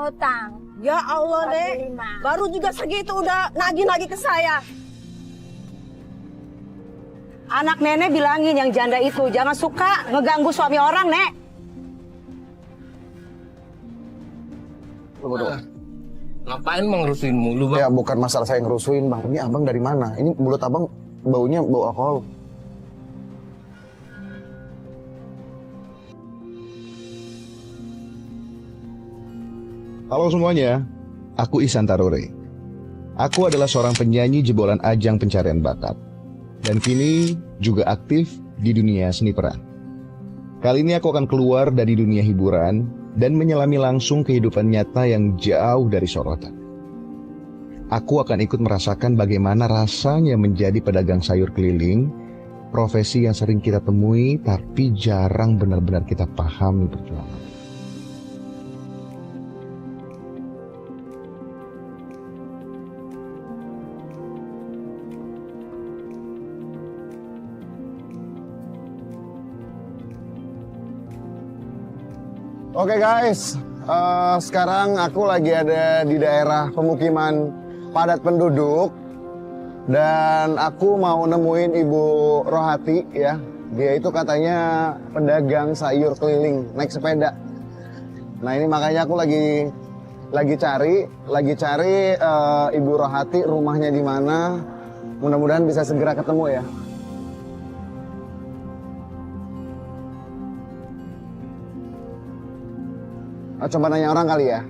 utang. Ya Allah, Nek. Baru juga segitu udah nagih-nagih ke saya. Anak nenek bilangin yang janda itu jangan suka ngeganggu suami orang, Nek. Tunggu. Ngapain Bang ngerusuin mulu, Bang? Ya bukan masalah saya ngerusuin, Bang. Ini abang dari mana? Ini mulut abang baunya bau alkohol. Halo semuanya, aku Ihsan Tarore. Aku adalah seorang penyanyi jebolan ajang pencarian bakat. Dan kini juga aktif di dunia seni peran. Kali ini aku akan keluar dari dunia hiburan dan menyelami langsung kehidupan nyata yang jauh dari sorotan. Aku akan ikut merasakan bagaimana rasanya menjadi pedagang sayur keliling, profesi yang sering kita temui tapi jarang benar-benar kita pahami perjuangan. Oke guys, sekarang aku lagi ada di daerah pemukiman padat penduduk dan aku mau nemuin Ibu Rohati ya. Dia itu katanya pedagang sayur keliling naik sepeda. Nah ini makanya aku lagi cari Ibu Rohati rumahnya di mana. Mudah-mudahan bisa segera ketemu ya. Coba nanya orang kali ya.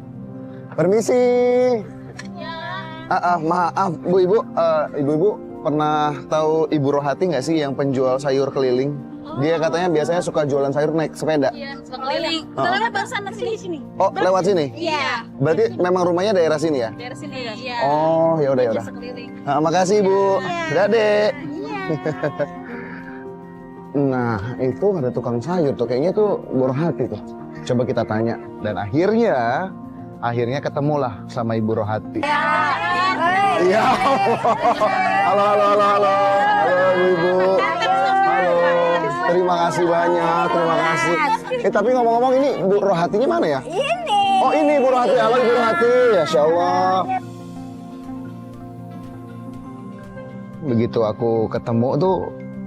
Permisi. Ya. Maaf Bu Ibu, Ibu-ibu pernah tahu Ibu Rohati nggak sih yang penjual sayur keliling? Dia katanya biasanya suka jualan sayur naik sepeda. Iya, suka keliling. Kita lewat sana sini. Oh, lewat sini? Iya. Berarti memang rumahnya daerah sini ya? Daerah sini ya. Iya. Oh, ya udah. Sekeliling. Makasih Ibu. Dade. Iya. Nah, itu ada tukang sayur tuh, kayaknya tuh Bu Rohati tuh. Coba kita tanya. Dan akhirnya ketemulah sama Ibu Rohati. Iya. Halo Ibu. Halo. Terima kasih banyak, terima kasih. Tapi ngomong-ngomong ini Bu Rohatinya mana ya? Ini. Oh ini Bu Rohati, halo Ibu Rohati. Masya Allah. Begitu aku ketemu tuh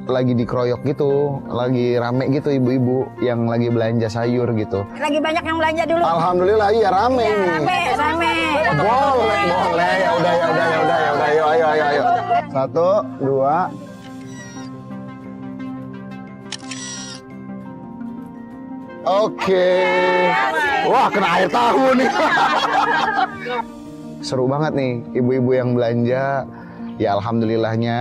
lagi dikeroyok gitu, lagi rame gitu ibu-ibu yang lagi belanja sayur gitu. Lagi banyak yang belanja dulu. Alhamdulillah iya rame ini. Rame. Boleh. Ya udah. Ayo. 1, 2. Oke. Wah, kena air tahu nih. Seru banget nih ibu-ibu yang belanja. Ya alhamdulillahnya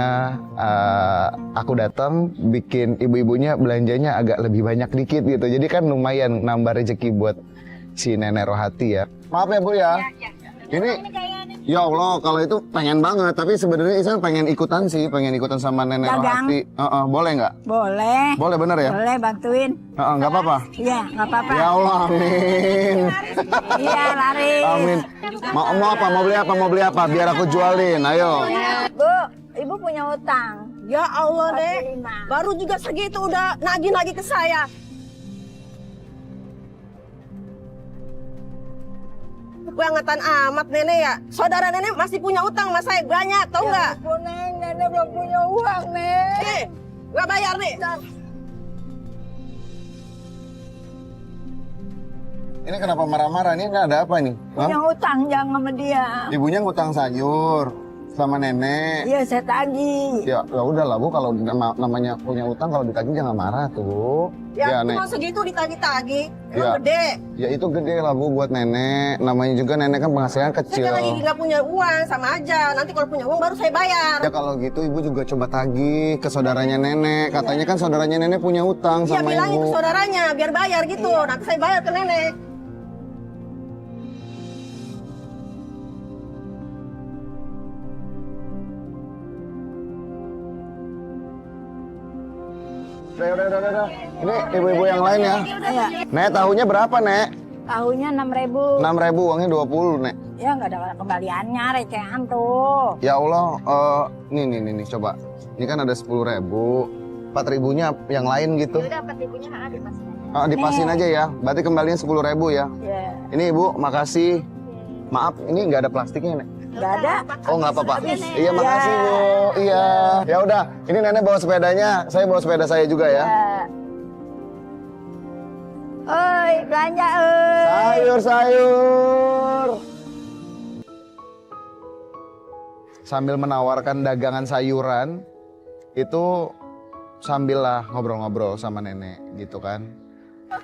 aku datang bikin ibu-ibunya belanjanya agak lebih banyak dikit gitu. Jadi kan lumayan nambah rezeki buat si Nenek Rohati ya. Maaf ya Bu ya. Ini ya Allah kalau itu pengen banget. Tapi sebenarnya saya pengen ikutan sama Nenek Rohati. Boleh nggak? Boleh. Boleh bener ya? Boleh bantuin. Nggak apa-apa? Iya, nggak apa-apa. Ya Allah amin. Iya, lari. Amin. Mau apa? Mau beli apa? Biar aku jualin. Ayo. Bu, Ibu punya utang. Ya Allah, Nek. Baru juga segitu udah nagih-nagih ke saya. Bangetan amat nenek ya. Saudara nenek masih punya utang sama saya banyak, tau nggak? Ya, Neng, nenek belum punya uang, Neng. Nggak bayar nih. Ini kenapa marah-marah? Ini nggak ada apa nih? Punya utang jangan sama dia. Ibunya ngutang sayur sama nenek. Iya, saya tagih. Ya udahlah Bu, kalau namanya punya utang kalau ditagih jangan marah tuh. Ya, Nek. cuma segitu ditagih-tagih. Emang Ya. gede. Ya itu gede lah Bu buat nenek. Namanya juga nenek kan penghasilan Saya kecil. kan lagi nggak punya uang, sama aja. Nanti kalau punya uang baru saya bayar. Ya kalau gitu Ibu juga coba tagih ke saudaranya nenek. Katanya kan saudaranya nenek punya utang Iya, sama bilangin Ibu. ke saudaranya biar bayar gitu. Nanti saya bayar ke nenek. Udah. Ini ibu-ibu yang lain ya. Iya. Nek, tahunya berapa, Nek? Tahunya 6.000. 6.000, uangnya 20, Nek. Ya nggak ada kembaliannya, recehan tuh. Ya Allah, nih, coba. Ini kan ada 10.000. 4.000-nya yang lain gitu. Udah 4.000-nya dipasin. Dipasin aja ya. Berarti kembalinya 10.000 ya. Iya. Ini Ibu, makasih. Maaf, ini nggak ada plastiknya, Nek. Nggak ada. Oh, nggak apa-apa. Iya, makasih, Bu. Iya. Ya udah, ini Nenek bawa sepedanya, saya bawa sepeda saya juga ya. Oi, belanja oi. Sayur-sayur. Sambil menawarkan dagangan sayuran, itu sambil lah ngobrol-ngobrol sama nenek gitu kan.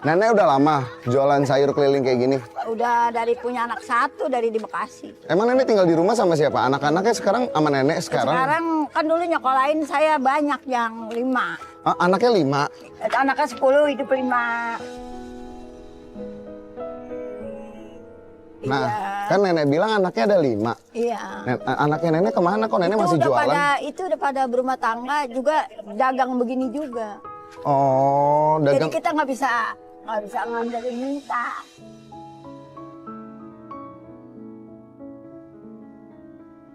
Nenek udah lama jualan sayur keliling kayak gini? Udah dari punya anak satu dari di Bekasi. Emang nenek tinggal di rumah sama siapa? Anak-anaknya sekarang sama nenek sekarang? Sekarang kan dulu nyokolain saya banyak yang 5. Ah, anaknya 5? Anaknya 10, hidup 5. Nah, Iya. kan nenek bilang anaknya ada 5. Iya. Anaknya nenek kemana kok nenek masih jualan? Itu udah pada berumah tangga juga dagang begini juga. Oh, dagang. Jadi kita nggak bisa ngandelin minta.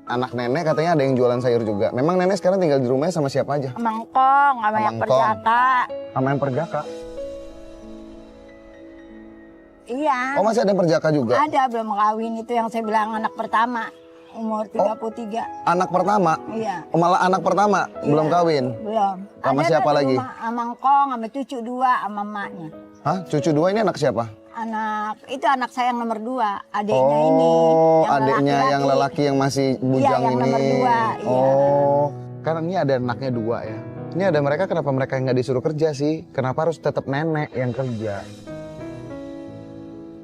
Anak nenek katanya ada yang jualan sayur juga. Memang nenek sekarang tinggal di rumahnya sama siapa aja? Sama Engkong, sama yang Engkong. perjaka. Sama yang perjaka? Iya. Oh, masih ada yang perjaka juga? Ada, belum kawin. Itu yang saya bilang anak pertama. Umur 33. Anak pertama? Iya. Oh, malah anak pertama? Belum kawin? Belum. Sama Ada siapa di lagi? rumah, sama Engkong, sama cucu 2, sama emaknya. Hah? Cucu 2 ini anak siapa? Itu anak saya yang nomor 2, adiknya ini. Oh, yang adiknya laki-laki. yang lelaki yang masih bujang yang ini. nomor 2, iya. Oh, karena ini ada anaknya 2 ya. Ini ada mereka, kenapa mereka nggak disuruh kerja sih? Kenapa harus tetap nenek yang kerja?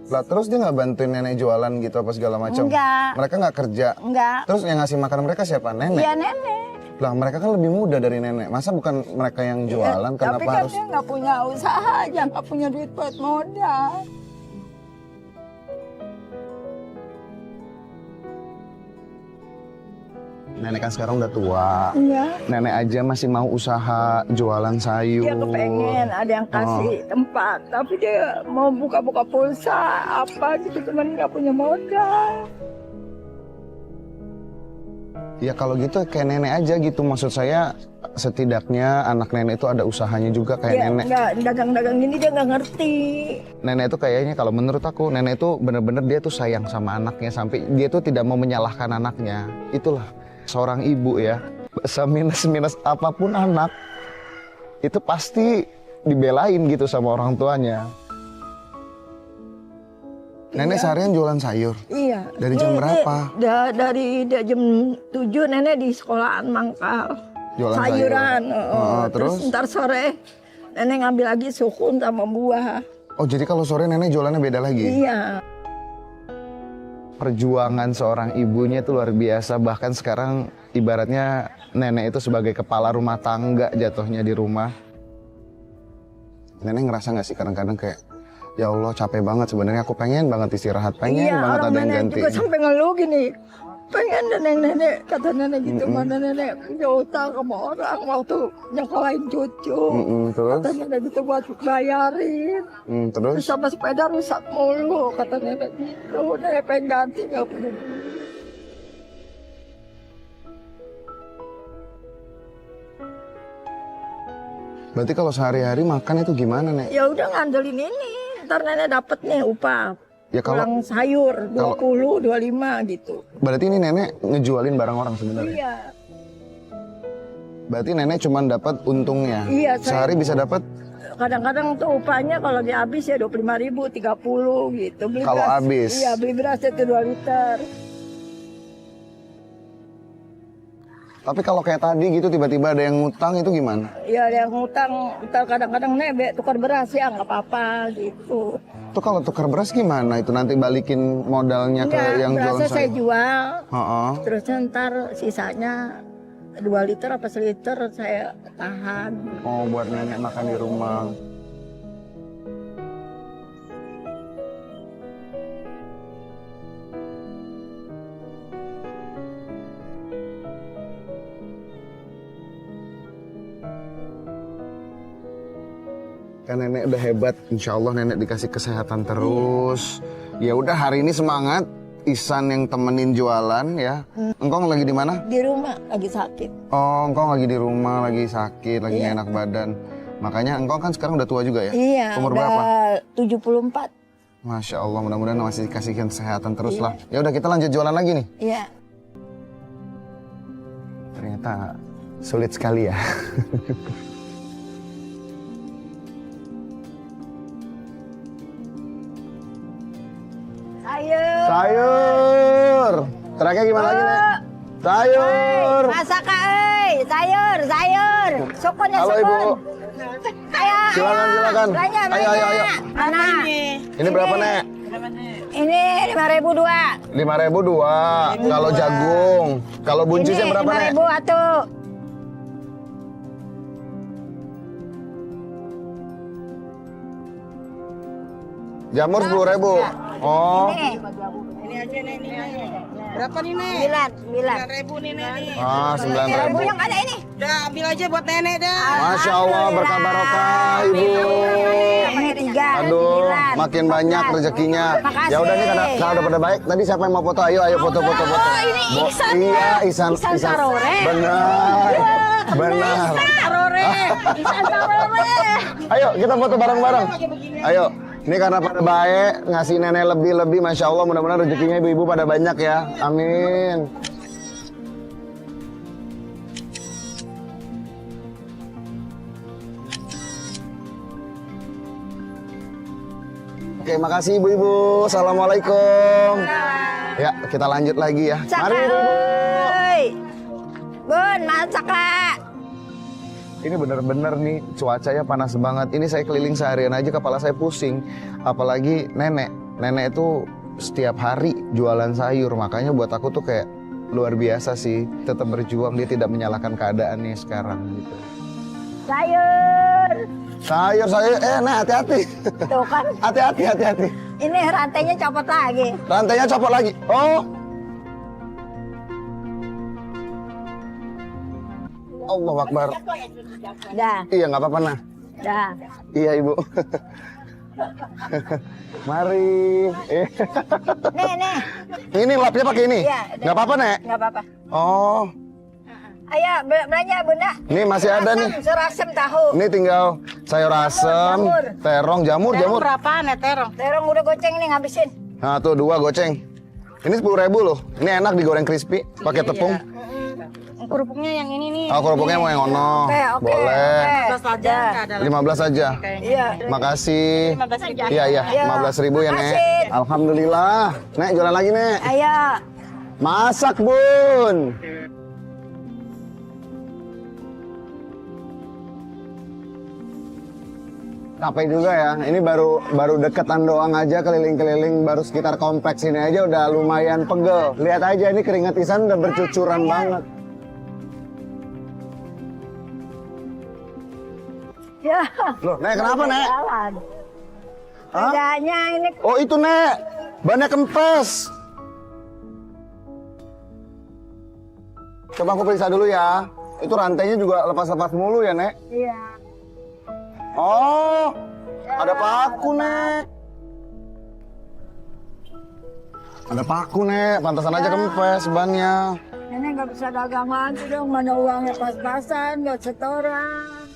Lah terus dia nggak bantuin nenek jualan gitu apa segala macam? Enggak. Mereka nggak kerja. Enggak. Terus yang ngasih makan mereka siapa? Nenek. Iya, nenek. Lah mereka kan lebih muda dari nenek. Masa bukan mereka yang jualan? Tapi Kenapa kan harus? dia nggak punya usaha aja, nggak punya duit buat modal. Nenek kan sekarang udah tua. Iya. Nenek aja masih mau usaha jualan sayur. Dia kepengen ada yang kasih tempat, tapi dia mau buka-buka pulsa apa gitu, cuman nggak punya modal. Ya kalau gitu kayak nenek aja gitu. Maksud saya setidaknya anak nenek itu ada usahanya juga kayak Dia nenek. nggak dagang-dagang gini, dia nggak ngerti. Nenek itu kayaknya kalau menurut aku nenek itu bener-bener dia tuh sayang sama anaknya sampai dia tuh tidak mau menyalahkan anaknya. Itulah seorang ibu ya. Seminus-minus apapun anak itu pasti dibelain gitu sama orang tuanya. Nenek seharian jualan sayur. Iya. Dari jam berapa? Dari jam 7 nenek di sekolahan mangkal. Jualan sayuran. sayur. Terus ntar sore nenek ngambil lagi sukun sama buah. Oh jadi kalau sore nenek jualannya beda lagi? Iya. Perjuangan seorang ibunya itu luar biasa. Bahkan sekarang ibaratnya nenek itu sebagai kepala rumah tangga jatuhnya di rumah. Nenek ngerasa nggak sih kadang-kadang kayak, ya Allah capek banget sebenarnya, aku pengen banget istirahat, pengen Iya, banget orang ada yang nenek ganti. juga sampai ngeluh gini. Pengen nenek-nenek, kata nenek gitu, mana nenek punya utang sama orang waktu nyekolahin cucu. Terus? Kata nenek gitu buat bayarin. Terus? Terus sama sepeda rusak mulu, kata nenek gitu. Nenek pengen ganti, nggak punya. Berarti kalau sehari-hari makan itu gimana, Nek? Ya udah ngandelin ini, ntar nenek dapet nih upah. Ya kalau Pulang sayur 20, 25 gitu. berarti ini nenek ngejualin barang orang sebenarnya. Iya. Berarti nenek cuma dapat untungnya. Iya, Sehari bisa dapat kadang-kadang tuh upahnya kalau dia habis ya 25.000, 30 gitu. Beli Kalau beras, habis? Iya, beli beras itu 2 liter. Tapi kalau kayak tadi gitu tiba-tiba ada yang ngutang itu gimana? Ya ada yang ngutang, ntar kadang-kadang nebek tukar beras ya nggak apa-apa gitu. Tuh kalau tukar beras gimana itu nanti balikin modalnya ke Enggak, yang jual berasnya saya jual, Heeh. terus ntar sisanya 2 liter apa seliter saya tahan. Oh buat nenek makan di rumah. Kan nenek udah hebat, insya Allah nenek dikasih kesehatan terus. Ya udah hari ini semangat, Ihsan yang temenin jualan ya. Engkong lagi di mana? Di rumah lagi sakit. Oh, engkong lagi di rumah, lagi sakit, lagi nggak enak badan. Makanya engkong kan sekarang udah tua juga ya? Iya, Umur udah berapa? 74. Masya Allah, mudah-mudahan masih dikasihkan kesehatan terus lah. Ya udah kita lanjut jualan lagi nih. Iya. Ternyata sulit sekali ya. Sayur. Teriaknya gimana lagi, Nek? Sayur. Masak sayur. Sukunnya Halo, Ibu. Ayo. Silakan. Belanja. Ayo. Mana? Ini berapa, Nek? Ini 5.000 dua. 5.000 dua. Kalau jagung. Kalau buncisnya Ini berapa, Nek? 5.000 atu. Jamur 10.000. Oh. Berapa nih, Nek? 9. 9.000 nih, Nek. Ah, 9.000. Yang ada ini. Udah, ambil aja buat nenek dah. Masya Allah, berkah barokah, Ibu. Ini 3. Aduh, makin banyak rezekinya. Makasih. Ya udah nih karena udah pada baik. Tadi siapa yang mau foto? Ayo foto. ini Ihsan Iya, Ihsan. Sarore. Benar. Ihsan Sarore. Ayo kita foto bareng-bareng. Ayo. Ini karena pada baik ngasih nenek lebih-lebih, Masya Allah, mudah-mudahan rezekinya ibu-ibu pada banyak ya. Amin. Oke, makasih ibu-ibu. Assalamualaikum. Ya, kita lanjut lagi ya. Mari ibu-ibu. Bun, masak Kak. Ini bener-bener nih cuacanya panas banget. Ini saya keliling seharian aja kepala saya pusing. Apalagi nenek. Nenek itu setiap hari jualan sayur. Makanya buat aku tuh kayak luar biasa sih. Tetap berjuang, dia tidak menyalahkan keadaannya sekarang gitu. Sayur. Sayur. Nah hati-hati. Tuh kan. Hati-hati. Ini rantainya copot lagi. Rantainya copot lagi. Oh. Allahu Akbar. Dah. Iya nggak apa-apa nah. Dah. Iya ibu. Mari. Nih. Ini lapnya pakai ini? Iya. Nggak apa-apa nek? Nggak apa-apa. Oh. Ayo belanja Bunda. Ini masih ada nih. Sayur asem tahu. Ini tinggal sayur asem, Jamur. terong, jamur. Berapa, Nek, terong? Terong udah goceng nih ngabisin. Nah tuh 2 goceng. Ini 10.000 loh. Ini enak digoreng crispy, pakai tepung. Kerupuknya yang ini nih. Oh kerupuknya mau yang ono. Oke. Boleh. 15 aja, enggak ada 15 aja. Iya. Makasih. 15.000. Iya. 15.000 ya Nek. Makasih. Alhamdulillah. Nek jualan lagi Nek. Ayo. Masak Bun. Capek juga ya. Ini baru deketan doang aja, keliling-keliling, baru sekitar kompleks ini aja udah lumayan pegel. Lihat aja ini keringat Ihsan udah bercucuran banget. Ya. Loh, Nek kenapa Nek? Jalan. Hah? Bedanya ini Oh itu Nek, bannya kempes. Coba aku periksa dulu ya. Itu rantainya juga lepas-lepas mulu ya Nek? iya. Oh, ada paku Nek. Ada paku Nek, pantasan aja kempes bannya. Nenek nggak bisa dagang lagi dong, mana uangnya pas-pasan, nggak setoran.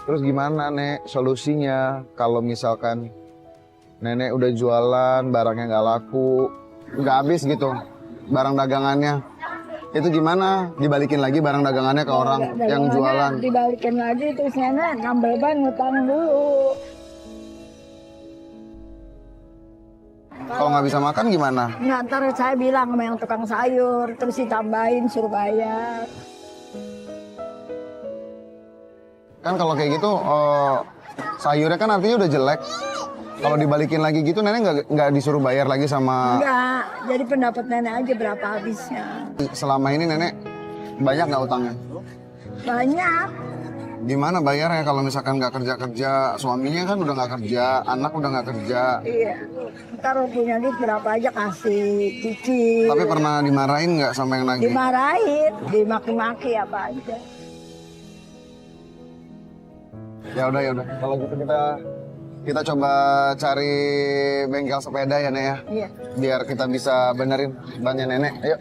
Terus gimana Nek solusinya kalau misalkan Nenek udah jualan, barangnya nggak laku, nggak habis gitu barang dagangannya. Itu gimana? Dibalikin lagi barang dagangannya ke orang yang jualan. Dibalikin lagi terus nenek ngambil ban ngutang dulu. Kalau nggak bisa makan gimana? Nah, ntar saya bilang sama yang tukang sayur, terus ditambahin suruh bayar. Kan kalau kayak gitu sayurnya kan artinya udah jelek. Kalau dibalikin lagi gitu nenek nggak disuruh bayar lagi sama. Enggak, jadi pendapat nenek aja berapa habisnya. Selama ini nenek banyak nggak utangnya? Banyak. Gimana bayarnya kalau misalkan nggak kerja, suaminya kan udah nggak kerja, anak udah nggak kerja. Iya. Ntar punya duit berapa aja kasih cicil. Tapi pernah dimarahin nggak sama yang nagih? Dimarahin, dimaki-maki apa aja. Ya udah. Kalau gitu kita coba cari bengkel sepeda ya Nek ya. Iya. Biar kita bisa benerin bannya nenek. Ayo.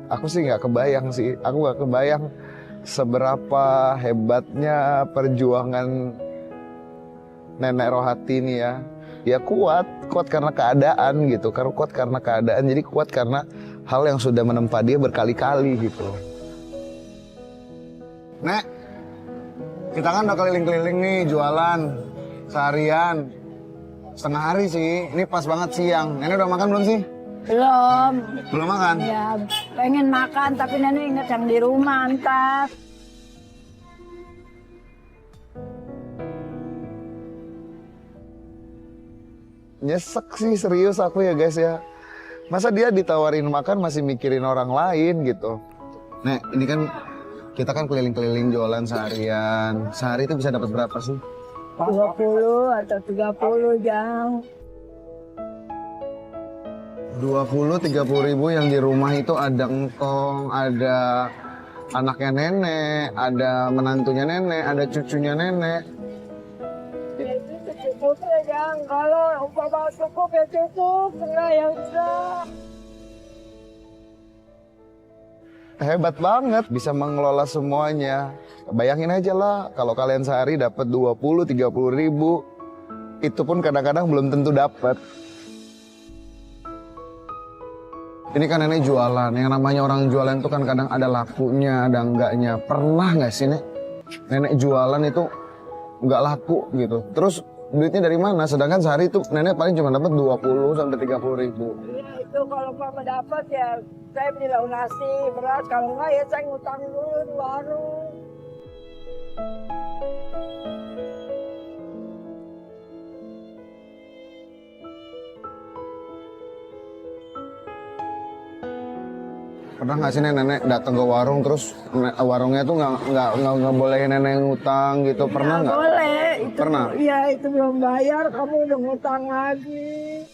aku sih nggak kebayang sih. Aku nggak kebayang seberapa hebatnya perjuangan Nenek Rohati ini ya. Ya kuat karena keadaan gitu. Karena kuat karena keadaan, jadi kuat karena hal yang sudah menempa dia berkali-kali gitu. Nek, kita kan udah keliling-keliling nih jualan seharian. Setengah hari sih, ini pas banget siang. Nenek udah makan belum sih? Belum. Belum makan? Ya, pengen makan tapi nenek ingat yang di rumah ntar. Nyesek sih serius aku ya guys ya. Masa dia ditawarin makan masih mikirin orang lain gitu. Nek, ini kan kita kan keliling-keliling jualan seharian. Sehari itu bisa dapat berapa sih? 20 atau 30 jam. 20-30 ribu yang di rumah itu ada engkong, ada anaknya nenek, ada menantunya nenek, ada cucunya nenek. Itu cukup ya, Jang. Kalau umpama cukup ya cukup, enggak ya enggak. Hebat banget bisa mengelola semuanya. Bayangin aja lah kalau kalian sehari dapat 20-30 ribu, itu pun kadang-kadang belum tentu dapat. Ini kan nenek jualan, yang namanya orang jualan itu kan kadang ada lakunya, ada enggaknya. Pernah nggak sih nenek jualan itu nggak laku gitu? Terus duitnya dari mana? Sedangkan sehari itu nenek paling cuma dapat 20-30 ribu. Ya, itu kalau mama dapat ya saya beli lauk nasi, beras. Kalau enggak ya saya ngutang dulu di warung. Pernah nggak sih nenek datang ke warung terus warungnya tuh nggak bolehin nenek ngutang gitu? Pernah nggak? Boleh. Itu, Pernah? Iya itu belum bayar, kamu udah ngutang lagi.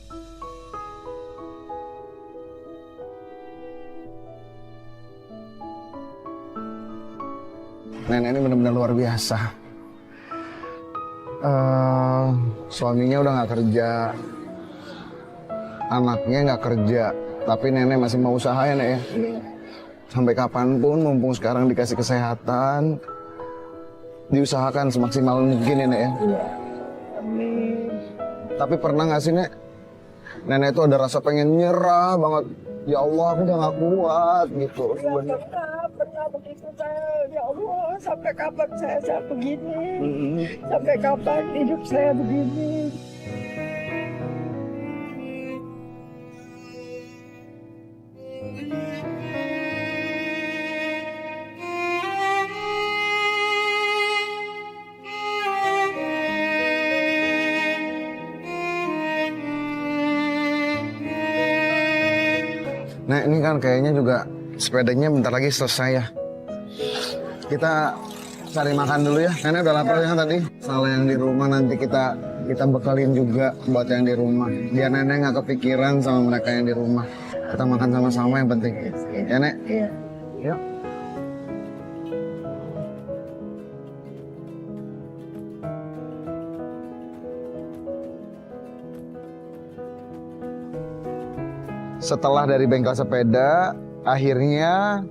Nenek ini benar-benar luar biasa. Suaminya udah nggak kerja, anaknya nggak kerja, tapi nenek masih mau usaha ya nek ya. Sampai kapanpun, mumpung sekarang dikasih kesehatan, diusahakan semaksimal mungkin ya nek ya. Amin. Tapi pernah nggak sih nek, nenek itu ada rasa pengen nyerah banget. Ya Allah, aku udah nggak kuat gitu. Ya, pernah begitu saya. Ya Allah, sampai kapan saya begini? Sampai kapan hidup saya begini? Nah ini kan kayaknya juga sepedanya bentar lagi selesai ya. Kita cari makan dulu ya. Nenek udah lapar ya tadi. Soal yang di rumah nanti kita bekalin juga buat yang di rumah. Biar nenek nggak kepikiran sama mereka yang di rumah. Kita makan sama-sama yang penting. Ya nek? Iya. Yuk. Setelah dari bengkel sepeda, akhirnya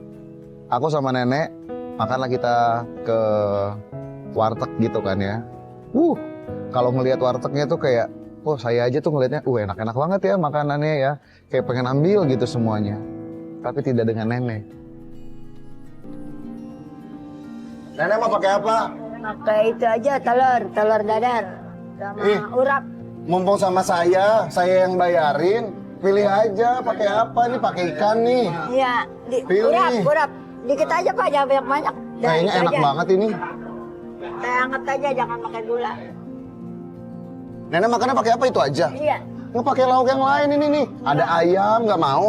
aku sama nenek makanlah kita ke warteg gitu kan ya. Kalau ngelihat wartegnya tuh kayak, oh saya aja tuh ngelihatnya, enak-enak banget ya makanannya ya. Kayak pengen ambil gitu semuanya. Tapi tidak dengan nenek. Nenek mau pakai apa? Pakai itu aja telur dadar sama urap. Mumpung sama saya yang bayarin. Pilih aja pakai apa nih, pakai ikan nih. Iya, Pilih. urap. Dikit aja Pak, jangan banyak-banyak. Kayaknya itu enak aja. banget ini. Saya anget aja, jangan pakai gula. Nenek makannya pakai apa itu aja? Iya. Nggak pakai lauk yang lain ini nih. Ada ayam nggak mau.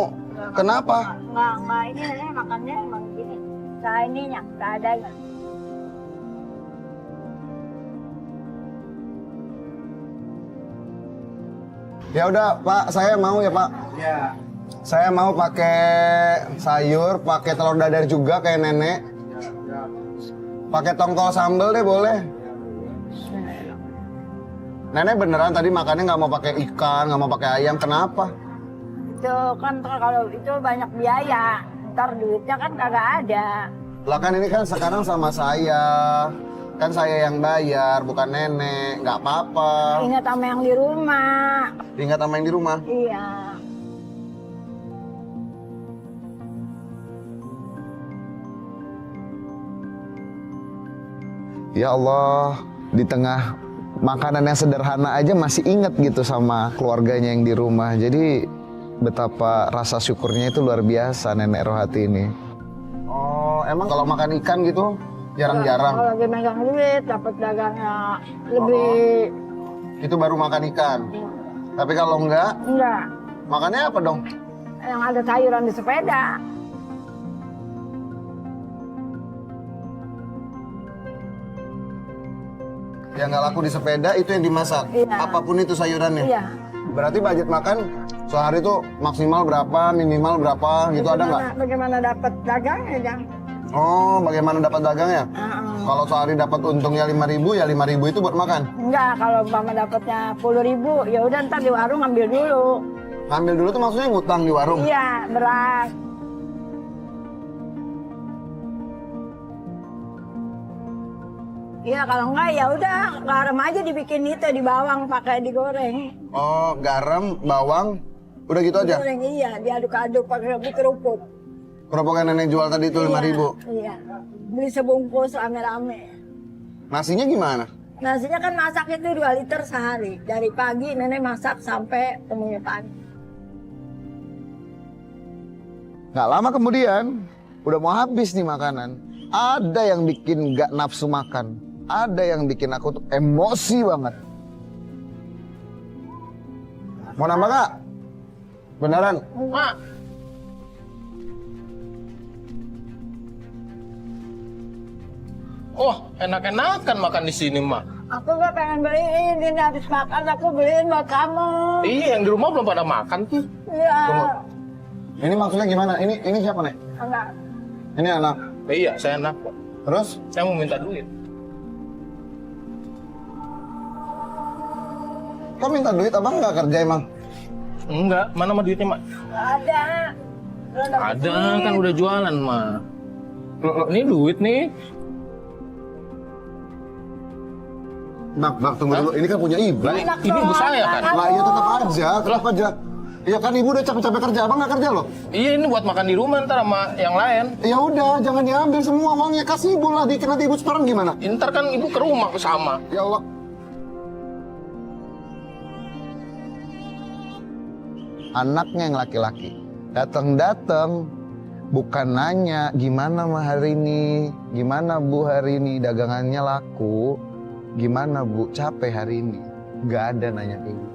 Kenapa? Nggak, ini nenek makannya emang gini. Nah ininya, seadanya. Ya udah Pak, saya mau ya Pak. Iya. Saya mau pakai sayur, pakai telur dadar juga kayak nenek. Pakai tongkol sambal deh boleh. Nenek beneran tadi makannya nggak mau pakai ikan, nggak mau pakai ayam. Kenapa? Itu kan kalau itu banyak biaya. ntar duitnya kan kagak ada. Lah kan ini kan sekarang sama saya. Kan saya yang bayar, bukan nenek. Nggak apa-apa. Ingat sama yang di rumah. Ingat sama yang di rumah. Iya. Ya Allah, di tengah makanan yang sederhana aja masih inget gitu sama keluarganya yang di rumah. Jadi betapa rasa syukurnya itu luar biasa nenek Rohati ini. Oh, emang kalau makan ikan gitu jarang-jarang? Kalau lagi megang duit, dapat dagangnya lebih. Itu baru makan ikan. Tapi kalau enggak, makannya apa dong? Yang ada sayuran di sepeda. Yang nggak laku di sepeda itu yang dimasak. Iya. Apapun itu sayurannya. Iya. Berarti budget makan sehari itu maksimal berapa, minimal berapa gitu ada nggak? Bagaimana dapat dagangnya, Jang? Oh, bagaimana dapat dagangnya? Heeh. Kalau sehari dapat untungnya 5.000, ya 5.000 itu buat makan. Enggak, kalau mama dapatnya 10.000, ya udah ntar di warung ambil dulu. Ngambil dulu tuh maksudnya ngutang di warung. Iya, beras. Iya, kalau enggak ya udah garam aja dibikin itu di bawang pakai digoreng. Oh, garam, bawang, udah gitu aja. Digoreng iya, diaduk-aduk pakai kerupuk. Kerupuk yang nenek jual tadi itu 5.000. Iya. Beli sebungkus rame-rame. Nasinya gimana? Nasinya kan masak itu 2 liter sehari. Dari pagi nenek masak sampai temunya pagi. Nggak lama kemudian, udah mau habis nih makanan. Ada yang bikin nggak nafsu makan. Ada yang bikin aku tuh emosi banget. Mau nambah nggak? Beneran? Mak. Oh, enak-enakan makan di sini, Mak. Aku gak pengen beliin, ini habis makan aku beliin buat kamu. Iya, yang di rumah belum pada makan tuh. Iya. Tunggu. Ini maksudnya gimana? Ini siapa nih? Enggak. Ini anak. Iya, saya enak kok. Terus? Saya mau minta duit. Kok minta duit? Abang nggak kerja emang? Enggak, mana mah duitnya, Mak? Nggak ada. Belum dapat Ada, duit. kan udah jualan, Mak. Ini duit nih. Bang, tunggu dulu. Ini kan punya ibu. Enak Ini ibu dong, saya kan? kamu. Lah iya tetap aja. Iya kan ibu udah capek-capek kerja, abang nggak kerja loh. Iya, ini buat makan di rumah ntar sama yang lain. Ya udah, jangan diambil semua uangnya, kasih ibu lah. Dikit nanti ibu sekarang gimana? Ntar kan ibu ke rumah sama. Ya Allah. Anaknya yang laki-laki datang bukan nanya gimana mah hari ini, gimana bu hari ini dagangannya laku, gimana bu capek hari ini, nggak ada nanya kayak gitu.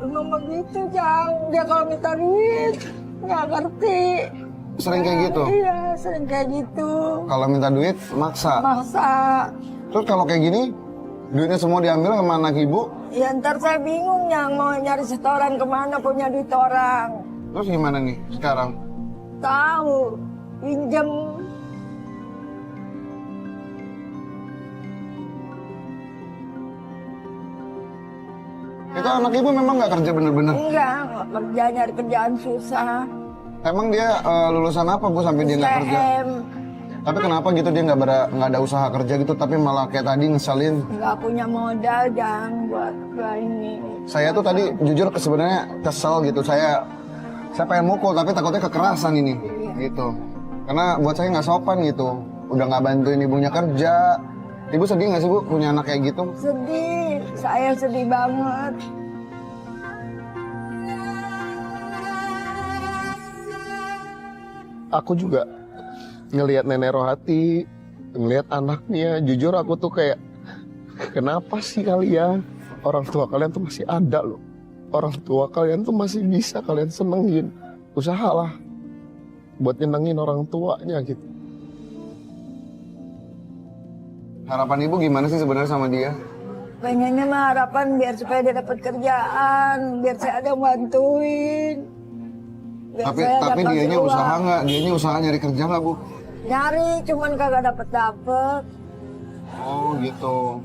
Emang begitu, Jang. Dia kalau minta duit, nggak ngerti. Sering kayak gitu. Iya, sering kayak gitu. Kalau minta duit maksa. Maksa. Terus kalau kayak gini duitnya semua diambil sama anak ibu, Ya ntar saya bingung, Yang. Mau nyari setoran kemana punya duit orang. terus gimana nih sekarang? Tahu, pinjem. Itu anak ibu memang nggak kerja bener-bener. Enggak, nggak kerja, nyari kerjaan susah. Emang dia lulusan apa bu sampai dia nggak kerja? STM, Tapi kenapa gitu dia nggak ada usaha kerja gitu, tapi malah kayak tadi ngeselin. nggak punya modal, Jang, buat ini. Saya tuh tadi jujur sebenarnya kesel gitu. Saya pengen mukul tapi takutnya kekerasan ini, gitu. Karena buat saya nggak sopan gitu. Udah nggak bantuin ibunya kerja. Ibu sedih nggak sih bu punya anak kayak gitu? Sedih, saya sedih banget. Aku juga ngelihat Nenek Rohati, ngelihat anaknya, jujur aku tuh kayak, kenapa sih kalian? Orang tua kalian tuh masih ada loh. Orang tua kalian tuh masih bisa kalian senengin. Usahalah buat nyenengin orang tuanya gitu. Harapan ibu gimana sih sebenarnya sama dia? Pengennya mah harapan biar supaya dia dapat kerjaan, biar saya ada yang bantuin. Biar Tapi saya dapat dianya uang. usaha nggak? Dianya usaha nyari kerja nggak bu? Nyari, cuman kagak dapet. Oh gitu.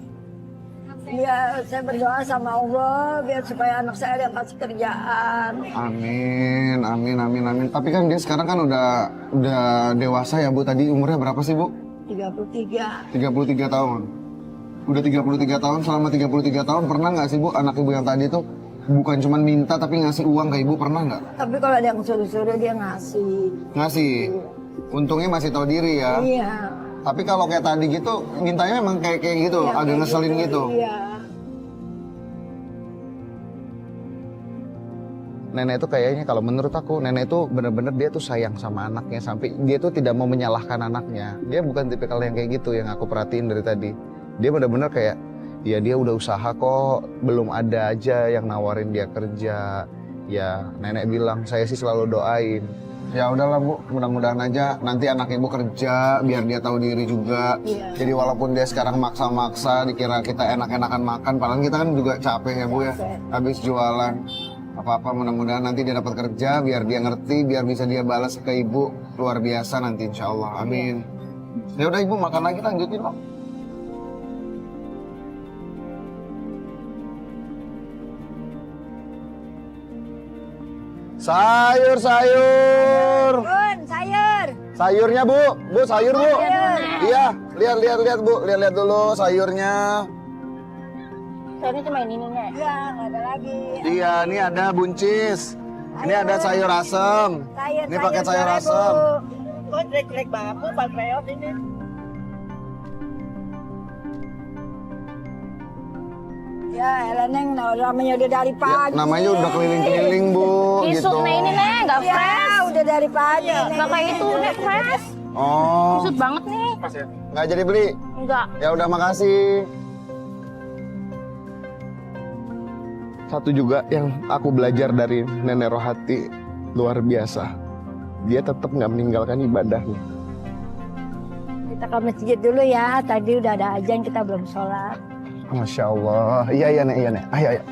Ya, saya berdoa sama Allah biar supaya anak saya dapat kerjaan. Amin, amin, amin, amin. Tapi kan dia sekarang kan udah dewasa ya Bu. Tadi umurnya berapa sih Bu? 33. 33 tahun. Udah 33 tahun, selama 33 tahun pernah nggak sih Bu anak Ibu yang tadi tuh bukan cuma minta tapi ngasih uang ke Ibu, pernah nggak? Tapi kalau ada yang suruh-suruh dia ngasih. Ngasih. Untungnya masih tahu diri ya. Iya. Tapi kalau kayak tadi gitu, mintanya emang kayak gitu, Iya, agak kayak ngeselin gitu. Iya. Nenek itu kayaknya kalau menurut aku, nenek itu bener-bener dia tuh sayang sama anaknya sampai dia tuh tidak mau menyalahkan anaknya. Dia bukan tipikal yang kayak gitu yang aku perhatiin dari tadi. Dia bener-bener kayak, ya dia udah usaha kok, belum ada aja yang nawarin dia kerja. Ya nenek bilang, saya sih selalu doain. Ya udahlah Bu, mudah-mudahan aja nanti anak Ibu kerja biar dia tahu diri juga. Iya. Jadi walaupun dia sekarang maksa-maksa dikira kita enak-enakan makan, padahal kita kan juga capek ya Bu ya, habis jualan. Apa-apa mudah-mudahan nanti dia dapat kerja biar dia ngerti, biar bisa dia balas ke Ibu luar biasa nanti insya Allah. Amin. Ya udah Ibu makan lagi, lanjutin Pak. Sayur. Bun, sayur. Sayurnya Bu, sayur Bu. Sayur. Iya, lihat Bu, lihat dulu sayurnya. Sayurnya cuma ini nih. Iya, nggak ada lagi. Iya, ini ada buncis. Ini ada sayur asem. Ini pakai sayur asem. Oh, jelek-jelek banget Bu, Pak Reot ini. Ya, elah Neng, namanya udah dari Ya, pagi. namanya udah keliling-keliling Bu, gitu. Isuk nih ini nih, nggak Ya, fresh. udah dari pagi. Neng. Nggak kayak itu, nih fresh. Oh, Isut banget nih. nggak jadi beli. Enggak. Ya udah makasih. Satu juga yang aku belajar dari Nenek Rohati luar biasa. Dia tetap nggak meninggalkan ibadahnya. Kita ke masjid dulu ya. Tadi udah ada azan, kita belum sholat. Masya Allah. Iya Nek, iya Nek. Ayo, ayo.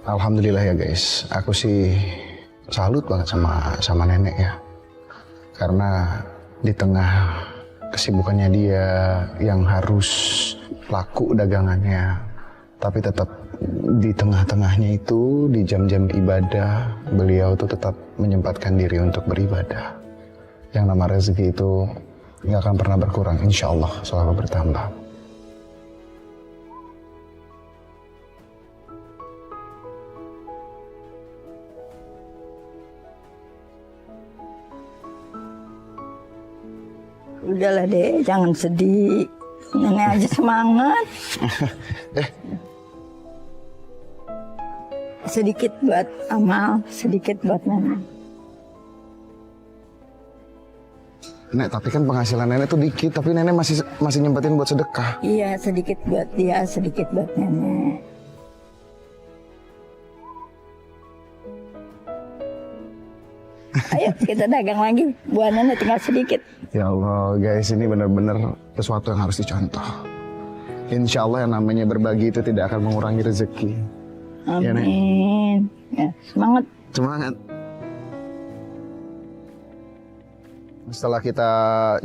Alhamdulillah ya guys, aku sih salut banget sama nenek ya. Karena di tengah kesibukannya dia yang harus laku dagangannya, tapi tetap di tengah-tengahnya itu di jam-jam ibadah beliau tuh tetap menyempatkan diri untuk beribadah. Yang nama rezeki itu nggak akan pernah berkurang, insya Allah selalu bertambah. Udahlah deh, jangan sedih. Nenek aja semangat. Sedikit buat amal, sedikit buat nenek. Nek, tapi kan penghasilan nenek tuh dikit, tapi nenek masih nyempetin buat sedekah. Iya, sedikit buat dia, sedikit buat nenek. Ayo kita dagang lagi, buat nenek tinggal sedikit. Ya Allah guys, ini benar-benar sesuatu yang harus dicontoh. Insya Allah yang namanya berbagi itu tidak akan mengurangi rezeki. Ya, Nek? Amin. Ya, semangat. Semangat. Setelah kita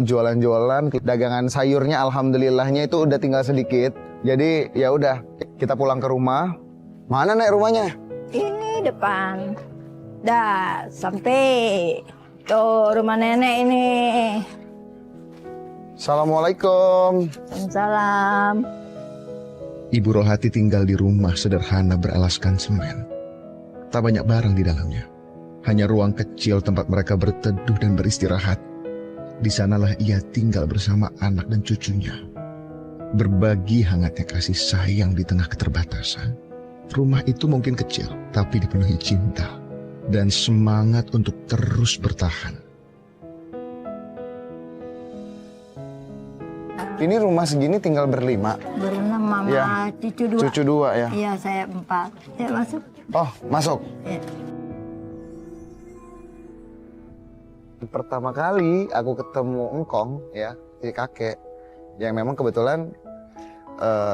jualan-jualan, dagangan sayurnya alhamdulillahnya itu udah tinggal sedikit. Jadi ya udah, kita pulang ke rumah. Mana Nek rumahnya? Ini depan. Dah, sampai. Tuh rumah nenek ini. Assalamualaikum. Salam. Ibu Rohati tinggal di rumah sederhana beralaskan semen. Tak banyak barang di dalamnya. Hanya ruang kecil tempat mereka berteduh dan beristirahat. Di sanalah ia tinggal bersama anak dan cucunya. Berbagi hangatnya kasih sayang di tengah keterbatasan. Rumah itu mungkin kecil, tapi dipenuhi cinta dan semangat untuk terus bertahan. Ini rumah segini tinggal berlima. Berenam mama, Ya. cucu dua. Cucu dua ya. Iya, saya 4. Ya, masuk. Oh, masuk. Ya. pertama kali aku ketemu engkong ya, si kakek yang memang kebetulan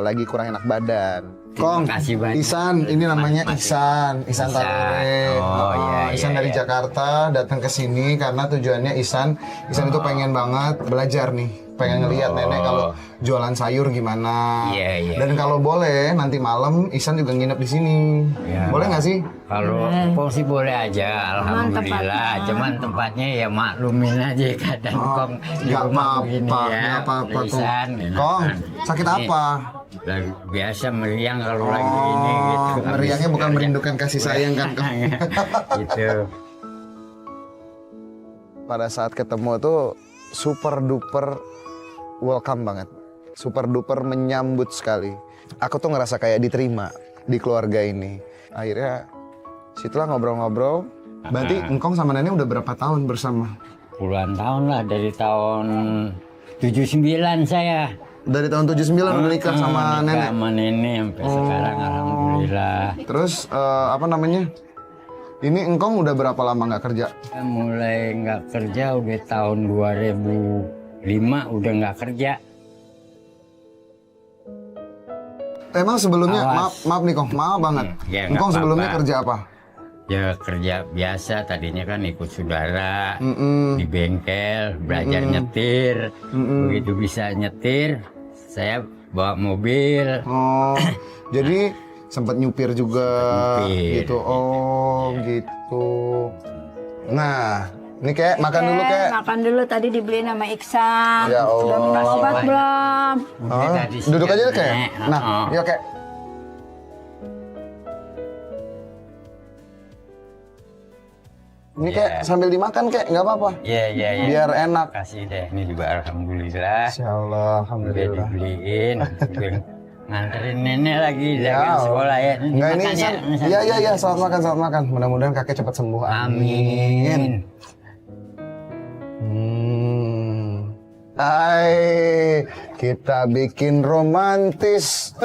lagi kurang enak badan. Kong, kasih banyak. Isan, ini namanya Makasih. Isan Tarore. Oh, iya, Isan iya, dari iya. Jakarta datang ke sini karena tujuannya Isan itu pengen banget belajar nih, pengen ngelihat nenek kalau jualan sayur gimana. Iya, iya. Dan kalau boleh nanti malam Isan juga nginep di sini. Iya. Boleh nggak sih? Kalau sih boleh aja, alhamdulillah. Cuman tempatnya ya maklumin aja kadang Kong di Nggak rumah begini apa-apa, ya. nggak apa-apa Kong. Lisan, enak. Kong, sakit Ini apa? lagi biasa meriang kalau lagi ini gitu. Meriangnya bukan merindukan kasih sayang kan? Kong? Gitu. Pada saat ketemu tuh super duper welcome banget, super duper menyambut sekali. Aku tuh ngerasa kayak diterima di keluarga ini. Akhirnya situlah ngobrol-ngobrol. Berarti engkong sama nenek udah berapa tahun bersama? Puluhan tahun lah, dari tahun 79 saya. Dari tahun 79 udah nikah sama Nikah nenek. sama nenek sampai sekarang alhamdulillah. Terus apa namanya? Ini engkong udah berapa lama nggak kerja? Saya mulai nggak kerja udah tahun 2005 udah nggak kerja. Emang sebelumnya Awas. maaf nih Kong, maaf banget. Ya, nggak Engkong sebelumnya apa-apa. kerja apa? Ya kerja biasa, tadinya kan ikut saudara Mm-mm. di bengkel, belajar nyetir. Begitu bisa nyetir, saya bawa mobil. Oh, jadi sempat nyupir juga nyupir. gitu. Oh, gitu. Nah, ini kayak makan dulu kayak. Makan dulu tadi dibeliin sama Iksan. Ya Allah. Udah minum obat Makasih, belum? Oh, Tadi duduk siang, aja deh kayak. Nek. Nah, Oh. yuk kayak. Ini kayak sambil dimakan kayak nggak apa-apa. Iya, iya, iya. Biar enak. Kasih deh, ini juga alhamdulillah. Insya Allah, Udah alhamdulillah. dibeliin, udah nganterin nenek lagi Ya, dari sekolah ya. Enggak ini Makan ya, San. San. Iya iya iya, selamat makan, selamat makan. Mudah-mudahan kakek cepat sembuh. Amin. Hai, kita bikin romantis.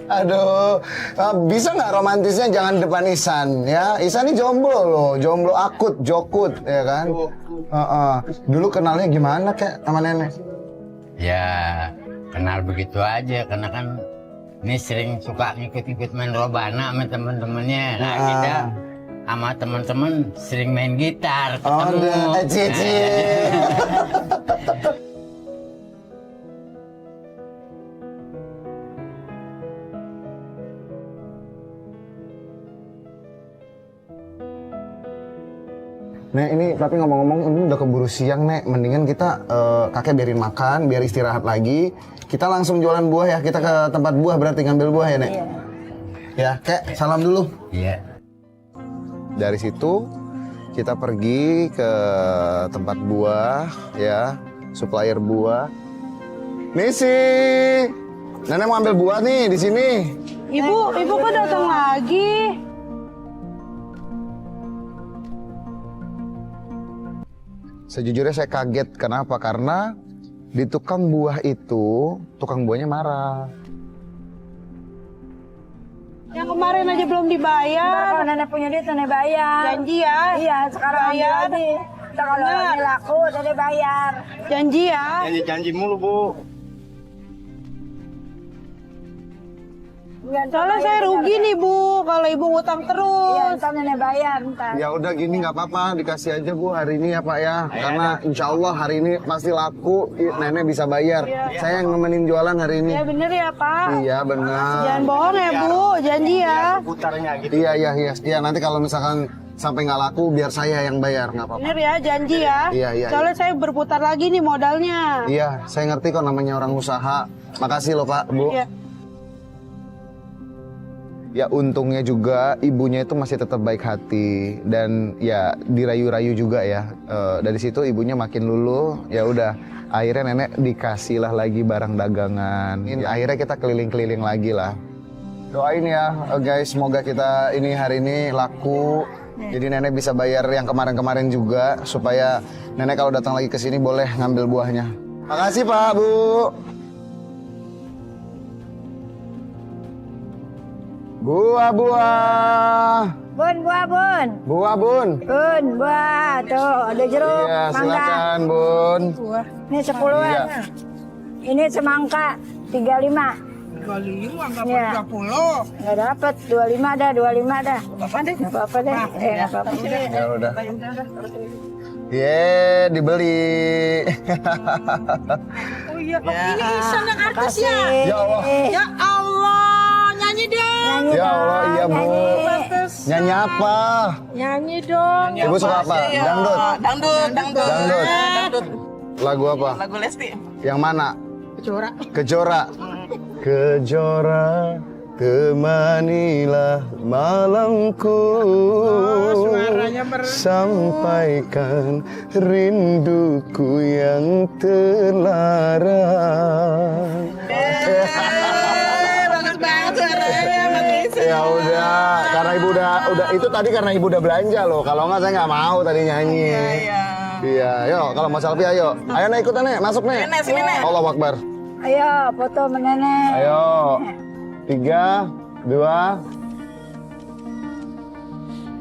Aduh, bisa nggak romantisnya jangan depan Isan ya? Isan ini jomblo loh, jomblo akut, jokut ya kan? Dulu kenalnya gimana kek sama nenek? Ya kenal begitu aja karena kan ini sering suka ngikut-ngikut main robana sama temen-temennya. Nah kita sama temen-temen sering main gitar ketemu. Cici. Nek, ini tapi ngomong-ngomong ini udah keburu siang, Nek. Mendingan kita kakek biarin makan, biar istirahat lagi. Kita langsung jualan buah ya. Kita ke tempat buah berarti ngambil buah ya, Nek. Ya, Kek, salam dulu. Iya. Dari situ kita pergi ke tempat buah ya, supplier buah. Misi, nenek mau ambil buah nih di sini. Ibu kok datang lagi? Sejujurnya saya kaget, kenapa? Karena di tukang buah itu, tukang buahnya marah. Yang kemarin aja belum dibayar. Kalau nenek punya duit nenek bayar. Janji ya. Iya, sekarang ambil Bayar. lagi. Ntar kalau Bener. ini laku nenek bayar. Janji ya. Janji mulu, Bu. Iya, ntar Soalnya saya bayar, rugi nih Bu, kalau ibu ngutang Iya, terus. ntar nenek bayar ntar. Ya udah gini nggak apa-apa, dikasih aja Bu hari ini ya Pak ya. Karena insya Allah hari ini pasti laku, nenek bisa bayar. Saya yang nemenin jualan hari ini. Ya bener ya Pak. Iya benar. Jangan bohong ya Bu, janji ya. Putarnya gitu. Iya nanti kalau misalkan sampai nggak laku biar saya yang bayar nggak apa-apa. Bener ya, janji ya. Iya. Soalnya saya berputar lagi nih modalnya. Iya, saya ngerti kok namanya orang usaha. Makasih loh Pak, Bu. Iya. Ya untungnya juga ibunya itu masih tetap baik hati dan ya dirayu-rayu juga ya. Dari situ ibunya makin luluh. Ya udah, akhirnya nenek dikasih lah lagi barang dagangan. Akhirnya kita keliling-keliling lagi lah. Doain ya guys, semoga kita ini hari ini laku. Jadi nenek bisa bayar yang kemarin-kemarin juga supaya nenek kalau datang lagi ke sini boleh ngambil buahnya. Makasih Pak, Bu. Buah-buah. Bun, buah bun. Buah, Bun. Bun, buah. Tuh, ada jeruk, Iya, mangga. silakan, Bun. Ini 10-an. Iya. Ini semangka 35. 25 enggak Iya. 30. Nggak dapat 25 dah, 25 dah. Apa deh? Nggak apa-apa deh. Nggak apa-apa. Ya udah. Ye, dibeli. Oh iya, ini Ihsan yang artis ya. Ya Allah. Ya Allah, nyanyi deh. Nyanyi Ya dong, Allah, iya, Bu. nyanyi. Nyanyi apa? Nyanyi dong. Ibu suka apa? Dangdut. Dangdut. Lagu apa? Lagu Lesti. Yang mana? Kejora. Kejora. Kejora, temanilah malamku. Suaranya Sampaikan rinduku yang terlarang. Bagus banget suaranya, Mas Ihsan. Ya udah, karena ibu udah itu tadi karena ibu udah belanja loh. Kalau nggak saya nggak mau tadi nyanyi. Iya, yuk kalau mau selfie ayo. Ayo Nek ikutan Nek, masuk Nek. Sini, Nek. Allahu Akbar. Ayo, foto sama nenek. Ayo. 3, 2.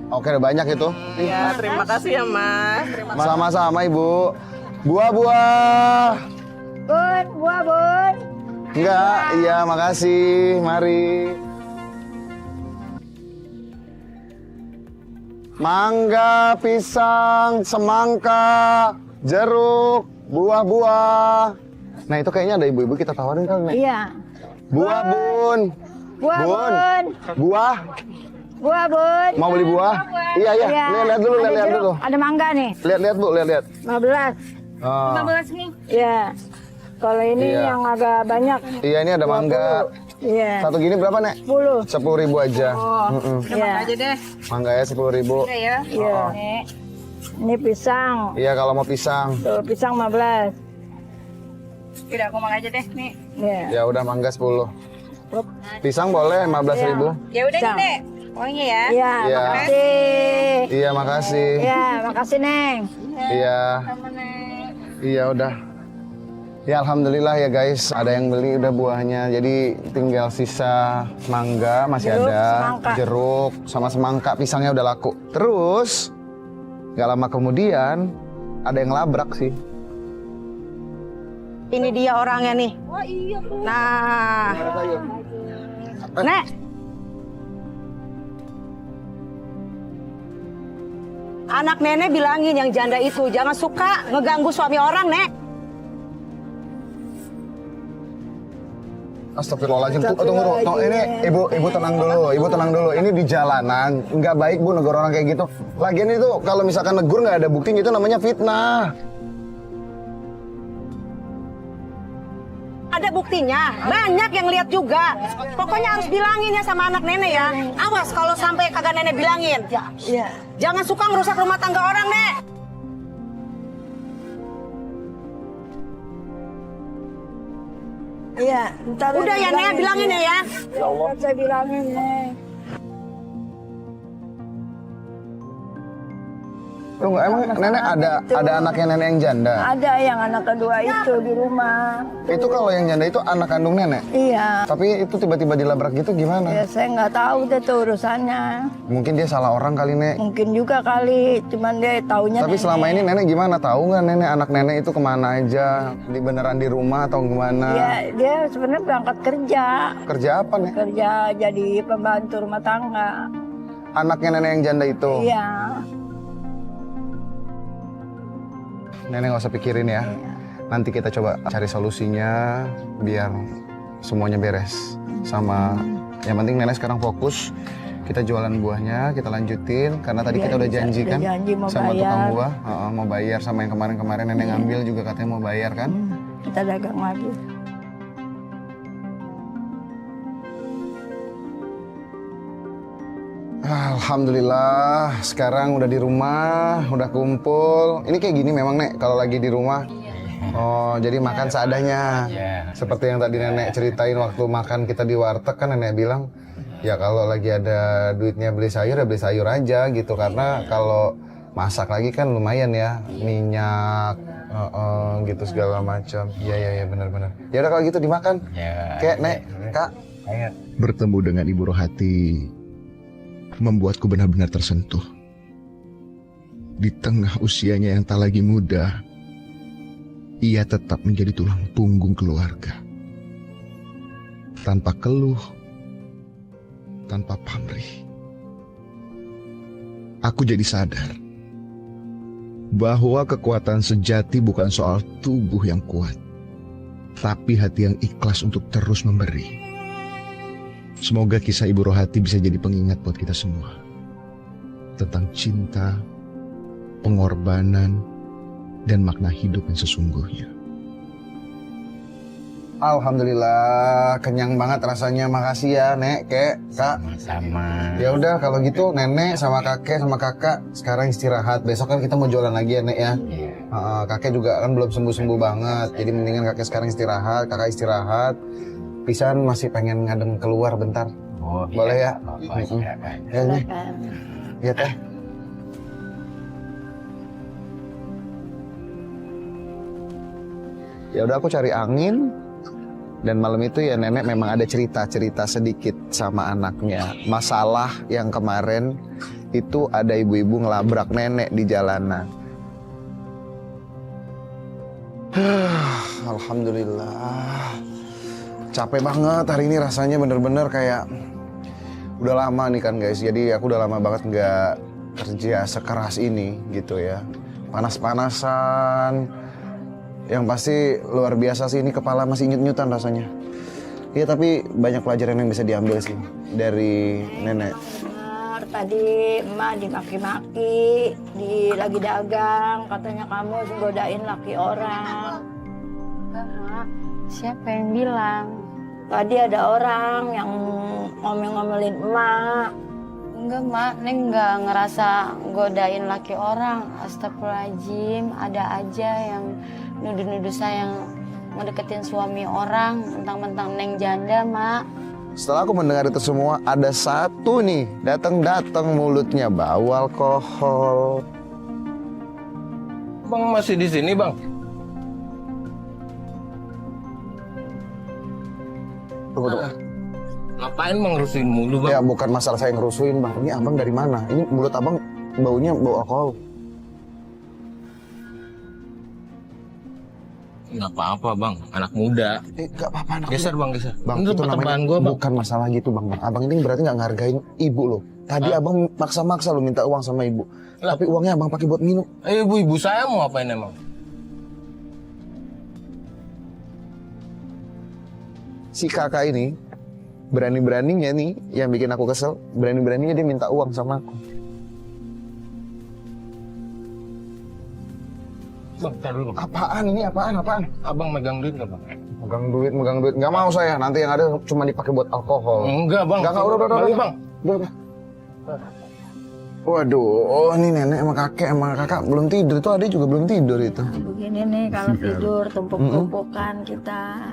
Oke, udah banyak itu. Ya, terima kasih ya, Mas. Sama-sama Ibu. Buah-buah. Bun, buah bun. Enggak, iya makasih. Mari. Mangga, pisang, semangka, jeruk, buah-buah. Nah itu kayaknya ada ibu-ibu kita tawarin kali Nek. Iya. Buah bun. Buah Bun. bun. Buah. Buah bun. Mau beli buah? Iya iya. Iya. Lihat dulu, Ada lihat jeruk, dulu. Ada mangga nih. Lihat Bu, lihat. 15. Oh. 15 nih. Iya. Kalau ini Iya. yang agak banyak. Iya ini ada mangga. Iya. Satu gini berapa Nek? 10. 10.000 aja. Iya. Aja deh. Mangga ya 10.000. Iya. Oh. Ini pisang. Iya kalau mau pisang. Tuh, pisang 15. Udah aku makan aja deh, nih. Iya. Ya udah mangga 10. Pisang boleh 15.000. Ya udah nih, Dek. Uangnya ya. Iya, Iya. makasih. Iya makasih. Iya, makasih, Neng. Iya. Iya udah. Ya alhamdulillah ya guys, ada yang beli udah buahnya. Jadi tinggal sisa mangga masih Jeruk, ada, semangka. jeruk sama semangka, pisangnya udah laku. Terus nggak lama kemudian ada yang labrak sih. Ini dia orangnya nih. Wah, iya tuh. Nah, Nek. Anak nenek bilangin yang janda itu jangan suka ngeganggu suami orang, Nek. Astagfirullahaladzim, tunggu, ini ibu tenang dulu, ini di jalanan, nggak baik Bu negur orang kayak gitu. Lagian itu kalau misalkan negur nggak ada bukti itu namanya fitnah. Ada buktinya, banyak yang lihat juga. Pokoknya harus bilangin ya sama anak nenek ya. Awas kalau sampai kagak nenek bilangin. Iya. Jangan suka ngerusak rumah tangga orang, Nek. Iya, ntar Udah ya, Nek, bilangin ya. Ya Allah. Saya bilangin, Neng. Tunggu, emang nenek ada anaknya nenek yang janda? Ada yang anak kedua itu di rumah. Itu kalau yang janda itu anak kandung nenek? Iya. Tapi itu tiba-tiba dilabrak gitu gimana? Ya saya nggak tahu deh tuh urusannya. Mungkin dia salah orang kali Nek. Mungkin juga kali, cuman dia taunya. Tapi nenek. selama ini nenek gimana? Tahu nggak nenek anak nenek itu kemana aja? Beneran di rumah atau kemana? Ya, dia sebenarnya berangkat kerja. Kerja apa Nek? Kerja jadi pembantu rumah tangga. Anaknya nenek yang janda itu? Iya. Nenek nggak usah pikirin ya. Nanti kita coba cari solusinya biar semuanya beres. Sama yang penting nenek sekarang fokus. Kita jualan buahnya, kita lanjutin. Karena tadi Iya, kita udah bisa. janji Udah kan janji mau sama bayar. tukang buah. Mau bayar sama yang kemarin-kemarin nenek ngambil juga katanya mau bayar kan. Kita dagang lagi. Alhamdulillah sekarang udah di rumah, udah kumpul. Ini kayak gini memang Nek kalau lagi di rumah. Oh jadi makan seadanya. Iya. Seperti yang tadi nenek ceritain waktu makan kita di warteg kan nenek bilang ya kalau lagi ada duitnya beli sayur ya beli sayur aja gitu. Karena kalau masak lagi kan lumayan ya minyak gitu segala macam. Iya benar-benar. Ya udah kalau gitu dimakan. Ya. Kayak Nek, Kak. Bertemu dengan Ibu Rohati membuatku benar-benar tersentuh. Di tengah usianya yang tak lagi muda, ia tetap menjadi tulang punggung keluarga. Tanpa keluh, tanpa pamrih. Aku jadi sadar bahwa kekuatan sejati bukan soal tubuh yang kuat, tapi hati yang ikhlas untuk terus memberi. Semoga kisah Ibu Rohati bisa jadi pengingat buat kita semua tentang cinta, pengorbanan, dan makna hidup yang sesungguhnya. Alhamdulillah, kenyang banget rasanya. Makasih ya, Nek, Kek, Kak. Sama. Ya udah kalau gitu Nenek sama Kakek sama Kakak sekarang istirahat. Besok kan kita mau jualan lagi ya, Nek ya. Iya. Kakek juga kan belum sembuh-sembuh banget. Jadi mendingan Kakek sekarang istirahat, Kakak istirahat. Pisan masih pengen ngadem keluar bentar. Oh, Boleh ya? Apa, silakan. Ya, Nek. Silakan. Ya, Teh. Ya udah aku cari angin. Dan malam itu ya Nenek memang ada cerita-cerita sedikit sama anaknya. Masalah yang kemarin itu ada ibu-ibu ngelabrak Nenek di jalanan. Alhamdulillah. Capek banget hari ini rasanya bener-bener kayak udah lama nih kan guys. Jadi aku udah lama banget nggak kerja sekeras ini gitu ya. Panas-panasan. Yang pasti luar biasa sih, ini kepala masih nyut-nyutan rasanya. Iya tapi banyak pelajaran yang bisa diambil sih dari Nenek. Benar, tadi emak dimaki-maki, lagi dagang, katanya kamu godain laki orang. Enggak, Mak. Siapa yang bilang? Tadi ada orang yang ngomel-ngomelin emak. Enggak, Mak. Neng nggak ngerasa godain laki orang. Astagfirullahaladzim. Ada aja yang nuduh-nuduh saya yang ngedeketin suami orang. Mentang-mentang Neng janda, Mak. Setelah aku mendengar itu semua, ada satu nih datang mulutnya bau alkohol. Bang masih di sini, Bang? Tunggu. Ngapain Bang ngerusuin mulu, Bang? Ya bukan masalah saya ngerusuin Bang. Ini abang dari mana? Ini mulut abang baunya bau alkohol. Nggak apa-apa, Bang. Anak muda. Gak apa-apa anak Geser, Bang, geser. Bang, Ini itu tempat namanya tebakan gua, Bang. bukan masalah gitu Bang. Abang ini berarti nggak ngehargain ibu loh. Tadi abang maksa-maksa lo minta uang sama ibu. Lah. Tapi uangnya abang pakai buat minum. Ibu-ibu saya mau ngapain emang? Si kakak ini berani-beraninya nih yang bikin aku kesel. Berani-beraninya dia minta uang sama aku. Bang, tar dulu. Apaan ini? Apaan? Abang megang duit nggak, Bang? Megang duit. Nggak mau saya. Nanti yang ada cuma dipakai buat alkohol. Enggak, Bang. Enggak, udah. Balik, Bang. Udah. Waduh, ini nenek sama kakak belum tidur. Itu adik juga belum tidur itu. Begini nih kalau tidur tumpuk-tumpukan kita.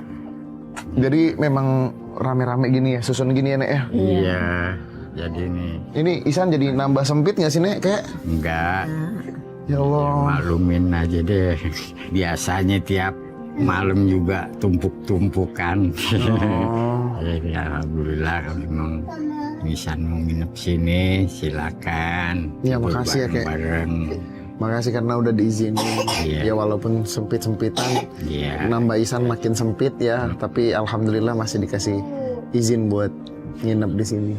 Jadi memang rame-rame gini ya, susun gini ya Nek ya? Iya, jadi nih. Ini Isan jadi nambah sempit nggak sih Nek? Kayak Enggak, ya Allah. maklumin aja deh. Biasanya tiap malam juga tumpuk-tumpukan. Oh. Jadi alhamdulillah kalau memang Misan mau nginep sini, silakan. Iya, Tidur makasih ya, Kek. bareng-bareng. Makasih karena udah diizinin. Iya. Ya walaupun sempit-sempitan, Iya. nambah Isan makin sempit ya. Tapi alhamdulillah masih dikasih izin buat nginep di sini.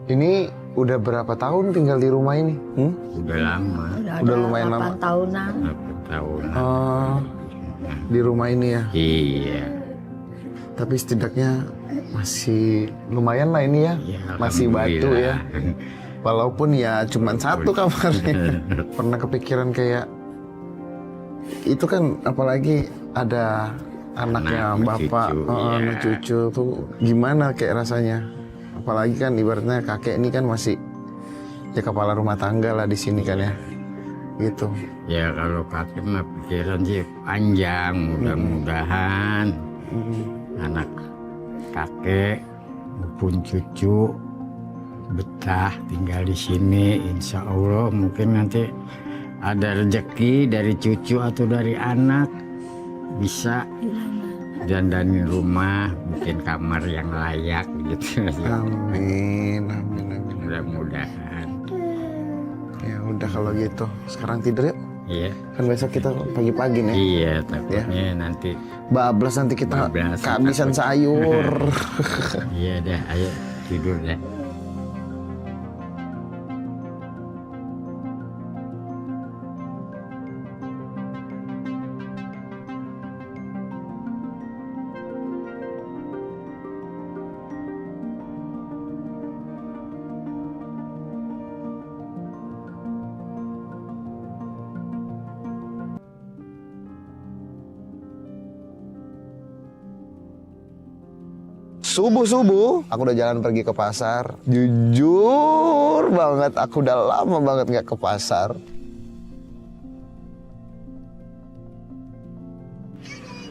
Ini udah berapa tahun tinggal di rumah ini? Udah lama, Udah lumayan 8 lama. tahunan. 8 tahun. Oh, di rumah ini ya. Iya. Tapi setidaknya masih lumayan lah ini ya. Ya, Masih batu ya. alhamdulillah. Walaupun ya cuman satu kamarnya. Pernah kepikiran kayak itu kan apalagi ada anaknya Anak, bapak, cucu, anak iya. cucu tuh gimana kayak rasanya? Apalagi kan ibaratnya kakek ini kan masih ya kepala rumah tangga lah di sini kan ya. Gitu. Ya kalau kakek mah pikiran sih panjang, mudah-mudahan anak kakek maupun cucu betah tinggal di sini. Insya Allah mungkin nanti ada rezeki dari cucu atau dari anak, bisa dandanin rumah, bikin kamar yang layak gitu. Amin, amin, amin. Mudah-mudahan. Ya udah kalau gitu, sekarang tidur yuk. Iya. Kan besok kita pagi-pagi nih. Iya, takutnya nanti Bablas nanti kita bablas, kehabisan takut. sayur. Iya dah, ayo tidur deh. Subuh-subuh, aku udah jalan pergi ke pasar. Jujur banget, aku udah lama banget nggak ke pasar.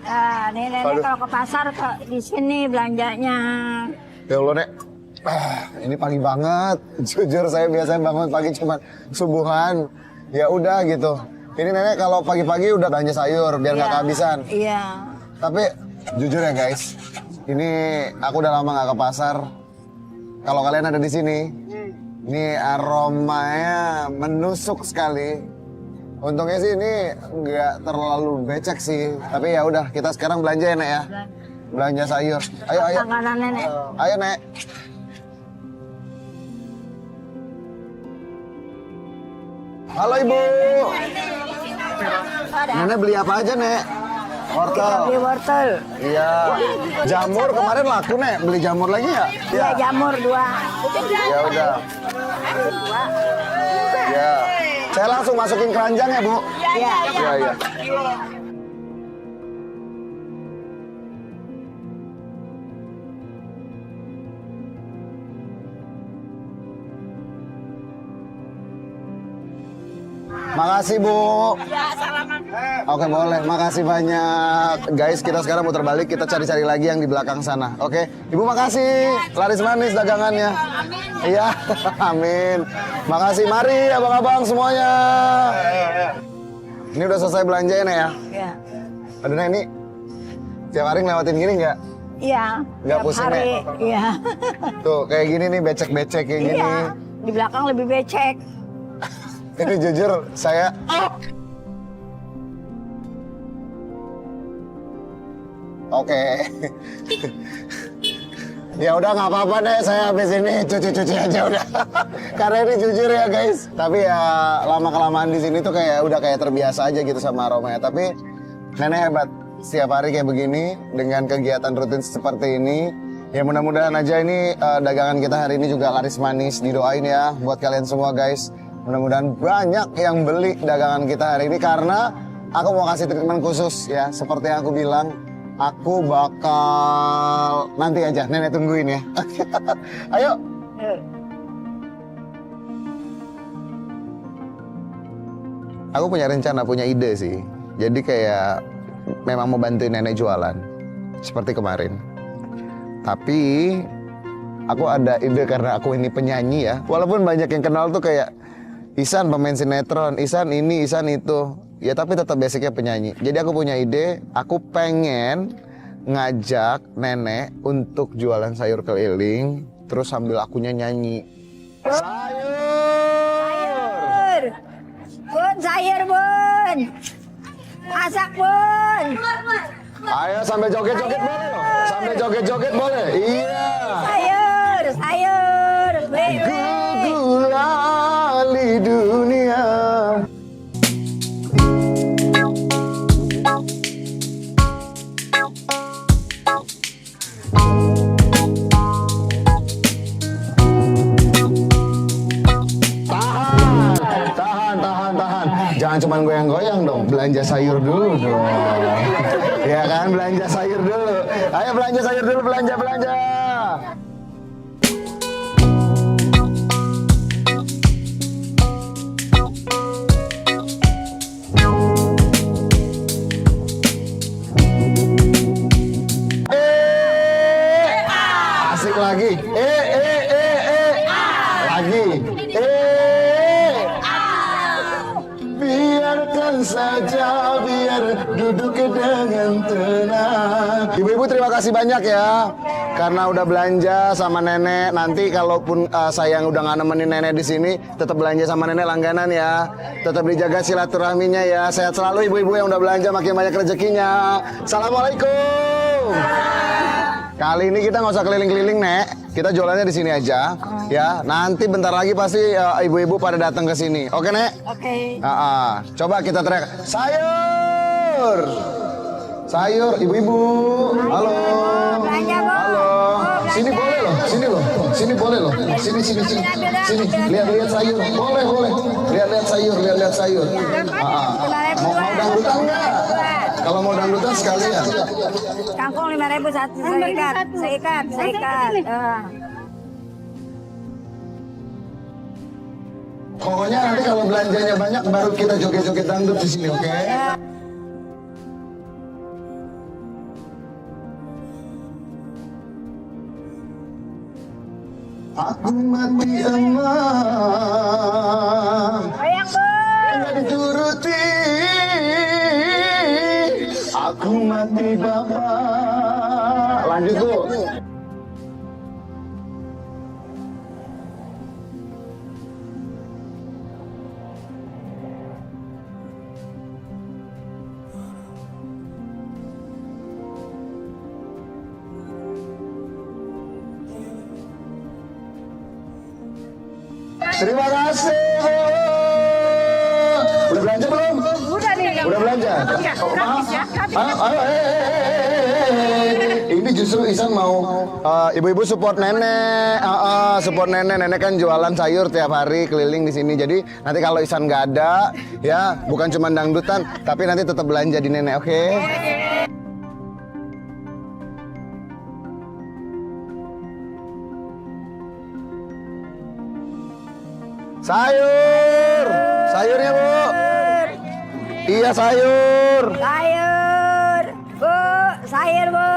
Ah, nenek kalau ke pasar di sini belanjanya. Ya Allah, Nek. Ini pagi banget. Jujur saya biasanya bangun pagi cuma subuhan. Ya udah gitu. Ini nenek kalau pagi-pagi udah belanja sayur biar nggak kehabisan. Iya. Tapi jujur ya guys, ini aku udah lama nggak ke pasar. Kalau kalian ada di sini, ini aromanya menusuk sekali. Untungnya sih ini nggak terlalu becek sih. Tapi ya udah, kita sekarang belanja ya Nek ya. Belanja sayur. Ayo, ayo. Langganan nenek. Ayo Nek. Halo Ibu. Nenek beli apa aja Nek? Wortel. Beli wortel. Iya. Jamur kemarin laku Nek. Beli jamur lagi ya? Iya, jamur 2. Ya udah. Ya. Saya langsung masukin keranjang ya Bu. Iya. Iya iya. Makasih Bu. Oke boleh, makasih banyak. Guys, kita sekarang muter balik, kita cari-cari lagi yang di belakang sana. Oke, Ibu makasih. Laris manis dagangannya. Iya, amin. Makasih, mari abang-abang semuanya. Ini udah selesai belanja ya Nek ya? Iya. Aduh Nek, ini tiap hari ngelewatin gini nggak? Iya. Nggak tiap pusing, hari. Nek? Iya. Tuh, kayak gini nih, becek-becek kayak gini. Iya. Di belakang lebih becek. Ini jujur, saya... Oke. Ya udah nggak apa-apa deh, saya habis ini cuci-cuci aja udah. Karena ini jujur ya guys. Tapi ya lama-kelamaan di sini tuh kayak udah kayak terbiasa aja gitu sama aromanya. Tapi nenek hebat. Setiap hari kayak begini dengan kegiatan rutin seperti ini. Ya mudah-mudahan aja ini dagangan kita hari ini juga laris manis. Didoain ya buat kalian semua guys. Mudah-mudahan banyak yang beli dagangan kita hari ini karena aku mau kasih treatment khusus ya. Seperti yang aku bilang, aku bakal nanti aja nenek tungguin ya. Ayo. Aku punya rencana, punya ide sih. Jadi kayak memang mau bantuin nenek jualan seperti kemarin. Tapi aku ada ide karena aku ini penyanyi ya. Walaupun banyak yang kenal tuh kayak Ihsan pemain sinetron, Ihsan ini, Ihsan itu. Ya tapi tetap basicnya penyanyi. Jadi aku punya ide, aku pengen ngajak nenek untuk jualan sayur keliling, terus sambil akunya nyanyi. Sayur. Bun, sayur bun. Masak bun. Ayo sambil joget-joget boleh loh. Sambil joget-joget boleh. Iya. Sayur, sayur. Beli. Gulali dunia. Tahan. Jangan cuma goyang-goyang dong. Belanja sayur dulu dong. Ya kan, belanja sayur dulu. Ayo belanja sayur dulu, belanja. Asik lagi. Lagi. saja biar duduk dengan tenang. Ibu-ibu terima kasih banyak ya karena udah belanja sama nenek. Nanti kalaupun saya udah nggak nemenin nenek di sini, tetap belanja sama nenek langganan ya. Tetap dijaga silaturahminya ya. Sehat selalu ibu-ibu yang udah belanja, makin banyak rezekinya. Assalamualaikum. Kali ini kita nggak usah keliling-keliling, Nek. Kita jualannya di sini aja, ya. Nanti bentar lagi pasti ibu-ibu pada datang ke sini. Oke, Nek? Oke. Coba kita teriak, sayur, sayur, ibu-ibu. Halo. Halo. Sini boleh loh, sini loh, sini boleh loh, sini, lihat sayur, boleh. Lihat sayur. Mau dangdutan nggak? Kalau mau dangdutan sekalian. Kangkung 5.000 satu, seikat. Pokoknya nanti kalau belanjanya banyak baru kita joget-joget dangdut di sini, oke? Aku mati emang, nggak dituruti. Aku mati bapak. Lanjut Bu. Terima kasih Bu. Udah belanja belum? Udah nih. Udah belanja? Ini justru Isan mau ibu-ibu support nenek, support nenek. Nenek kan jualan sayur tiap hari keliling di sini. Jadi nanti kalau Isan nggak ada, ya bukan cuma dangdutan, tapi nanti tetap belanja di nenek, oke? Sayurnya Bu. Iya sayur. Sayur Bu.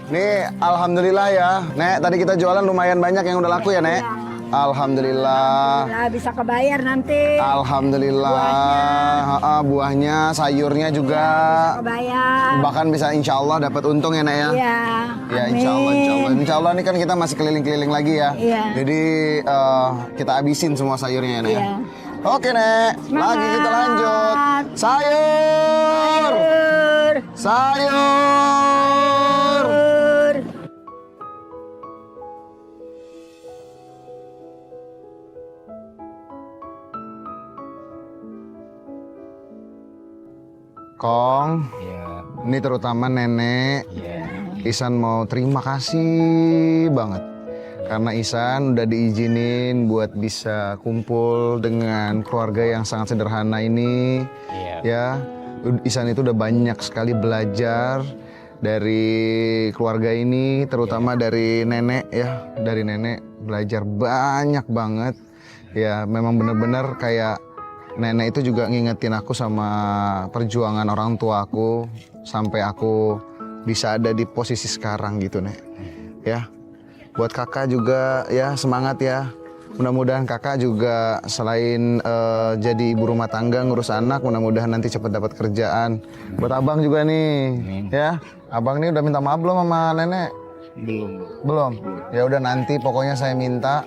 Nih, alhamdulillah ya, Nek. Tadi kita jualan lumayan banyak yang udah laku ya, Nek. Alhamdulillah. Nah, bisa kebayar nanti. Alhamdulillah. Buahnya, sayurnya juga. Kebayar. Bahkan bisa insya Allah dapat untung ya, Nek ya. Iya. Ya insya Allah. Insya Allah nih kan kita masih keliling-keliling lagi ya. Iya. Jadi kita habisin semua sayurnya ya, Nek. Iya. Oke, Nek. Lagi kita lanjut. Sayur. Kong, ini terutama nenek. Isan mau terima kasih banget karena Isan udah diizinin buat bisa kumpul dengan keluarga yang sangat sederhana ini. Ya, Isan itu udah banyak sekali belajar dari keluarga ini, terutama dari nenek ya. Dari nenek belajar banyak banget. Ya, memang bener-bener kayak nenek itu juga ngingetin aku sama perjuangan orang tua aku sampai aku bisa ada di posisi sekarang gitu, Nek. Ya, buat kakak juga ya semangat ya. Mudah-mudahan kakak juga selain jadi ibu rumah tangga ngurus anak, mudah-mudahan nanti cepat dapat kerjaan. Buat abang juga nih, ya. Abang nih udah minta maaf belum sama nenek? Belum. Ya udah nanti pokoknya saya minta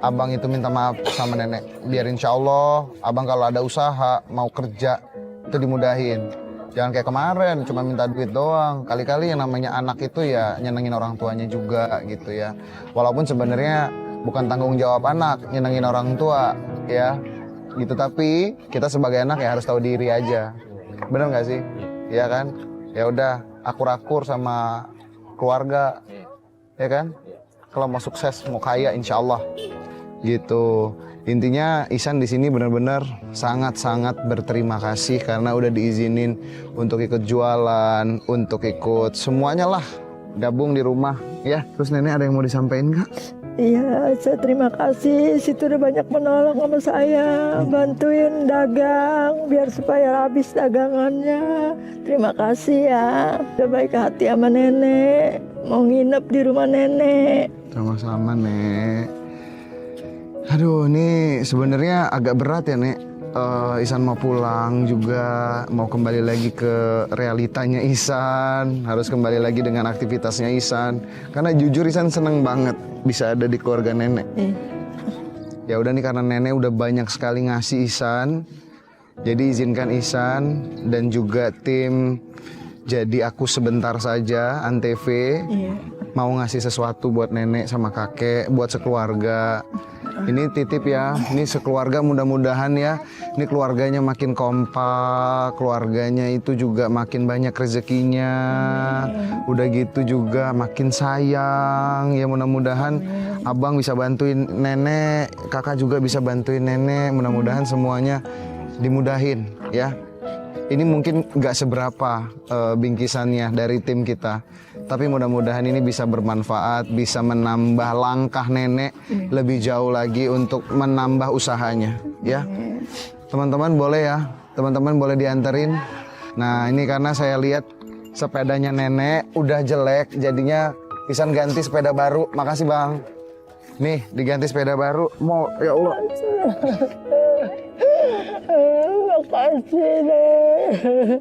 abang itu minta maaf sama nenek. Biar insya Allah abang kalau ada usaha mau kerja itu dimudahin. Jangan kayak kemarin cuma minta duit doang. Kali-kali yang namanya anak itu ya nyenengin orang tuanya juga gitu ya. Walaupun sebenarnya bukan tanggung jawab anak nyenengin orang tua ya. Gitu, tapi kita sebagai anak ya harus tahu diri aja. Bener nggak sih? Iya kan? Ya udah akur-akur sama keluarga. Ya kan? Kalau mau sukses, mau kaya insya Allah. Gitu. Intinya Isan di sini benar-benar sangat-sangat berterima kasih karena udah diizinin untuk ikut jualan, untuk ikut semuanya lah, gabung di rumah ya. Terus nenek ada yang mau disampaikan nggak? Iya, saya terima kasih. Situ udah banyak menolong sama saya, bantuin dagang biar supaya habis dagangannya. Terima kasih ya. Udah baik hati sama nenek, mau nginep di rumah nenek. Sama-sama, Nek. Aduh, ini sebenarnya agak berat ya, Nek. Ihsan mau pulang juga, mau kembali lagi ke realitanya Ihsan, harus kembali lagi dengan aktivitasnya Ihsan. Karena jujur Ihsan seneng banget bisa ada di keluarga nenek. Ya udah nih, karena nenek udah banyak sekali ngasih Ihsan, jadi izinkan Ihsan dan juga tim Jadi Aku Sebentar Saja Antv mau ngasih sesuatu buat nenek sama kakek, buat sekeluarga. Ini titip ya, ini sekeluarga, mudah-mudahan ya, ini keluarganya makin kompak, keluarganya itu juga makin banyak rezekinya, udah gitu juga makin sayang, ya mudah-mudahan abang bisa bantuin nenek, kakak juga bisa bantuin nenek, mudah-mudahan semuanya dimudahin ya. Ini mungkin nggak seberapa bingkisannya dari tim kita, tapi mudah-mudahan ini bisa bermanfaat, bisa menambah langkah nenek lebih jauh lagi untuk menambah usahanya, ya. Teman-teman boleh ya, teman-teman boleh dianterin. Nah ini karena saya lihat sepedanya nenek udah jelek, jadinya Ihsan ganti sepeda baru. Makasih bang. Nih diganti sepeda baru. Mau ya Allah. Makasih deh.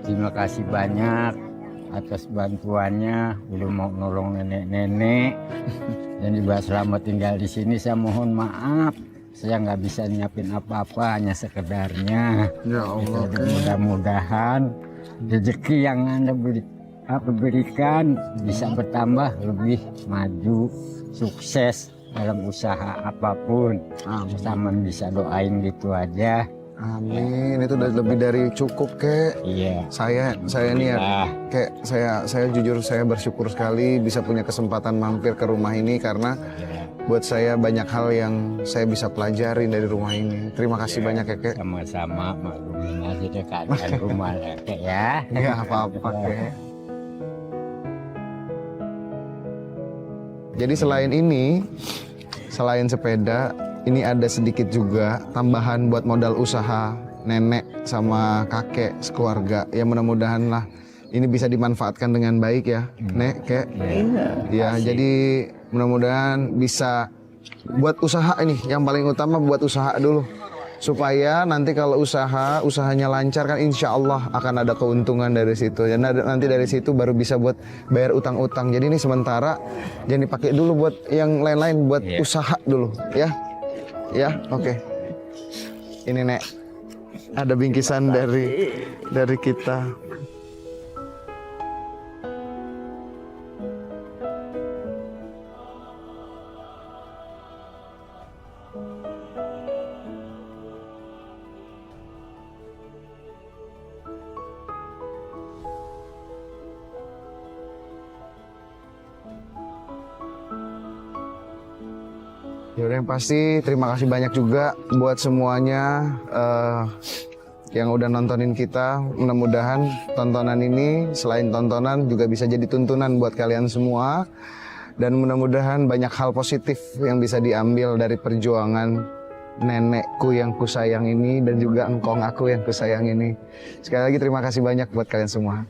Terima kasih banyak atas bantuannya, udah mau nolong nenek-nenek dan juga selamat tinggal di sini. Saya mohon maaf, saya nggak bisa nyiapin apa-apa, hanya sekedarnya. Ya Allah. Mudah-mudahan rezeki yang Anda berikan bisa bertambah, lebih maju, sukses dalam usaha apapun. Sama bisa doain gitu aja. Amin, itu udah lebih dari cukup kek. Iya. Saya nih ya, kek saya jujur saya bersyukur sekali bisa punya kesempatan mampir ke rumah ini karena buat saya banyak hal yang saya bisa pelajari dari rumah ini. Terima kasih banyak ya kek. Sama-sama, maklumin aja deh keadaan rumah kek ya. Ya apa-apa kek. Jadi selain ini, selain sepeda, ini ada sedikit juga tambahan buat modal usaha nenek sama kakek sekeluarga. Ya mudah-mudahan lah ini bisa dimanfaatkan dengan baik ya, Nek, Kek. Ya, jadi mudah-mudahan bisa buat usaha ini. Yang paling utama buat usaha dulu. Supaya nanti kalau usahanya lancar kan insya Allah akan ada keuntungan dari situ. Dan nanti dari situ baru bisa buat bayar utang-utang. Jadi ini sementara jangan dipakai dulu buat yang lain-lain, buat usaha dulu ya. Ya, oke. Ini Nek, ada bingkisan dari kita. Yaudah yang pasti terima kasih banyak juga buat semuanya yang udah nontonin kita. Mudah-mudahan tontonan ini selain tontonan juga bisa jadi tuntunan buat kalian semua. Dan mudah-mudahan banyak hal positif yang bisa diambil dari perjuangan nenekku yang kusayang ini dan juga engkong aku yang kusayang ini. Sekali lagi terima kasih banyak buat kalian semua.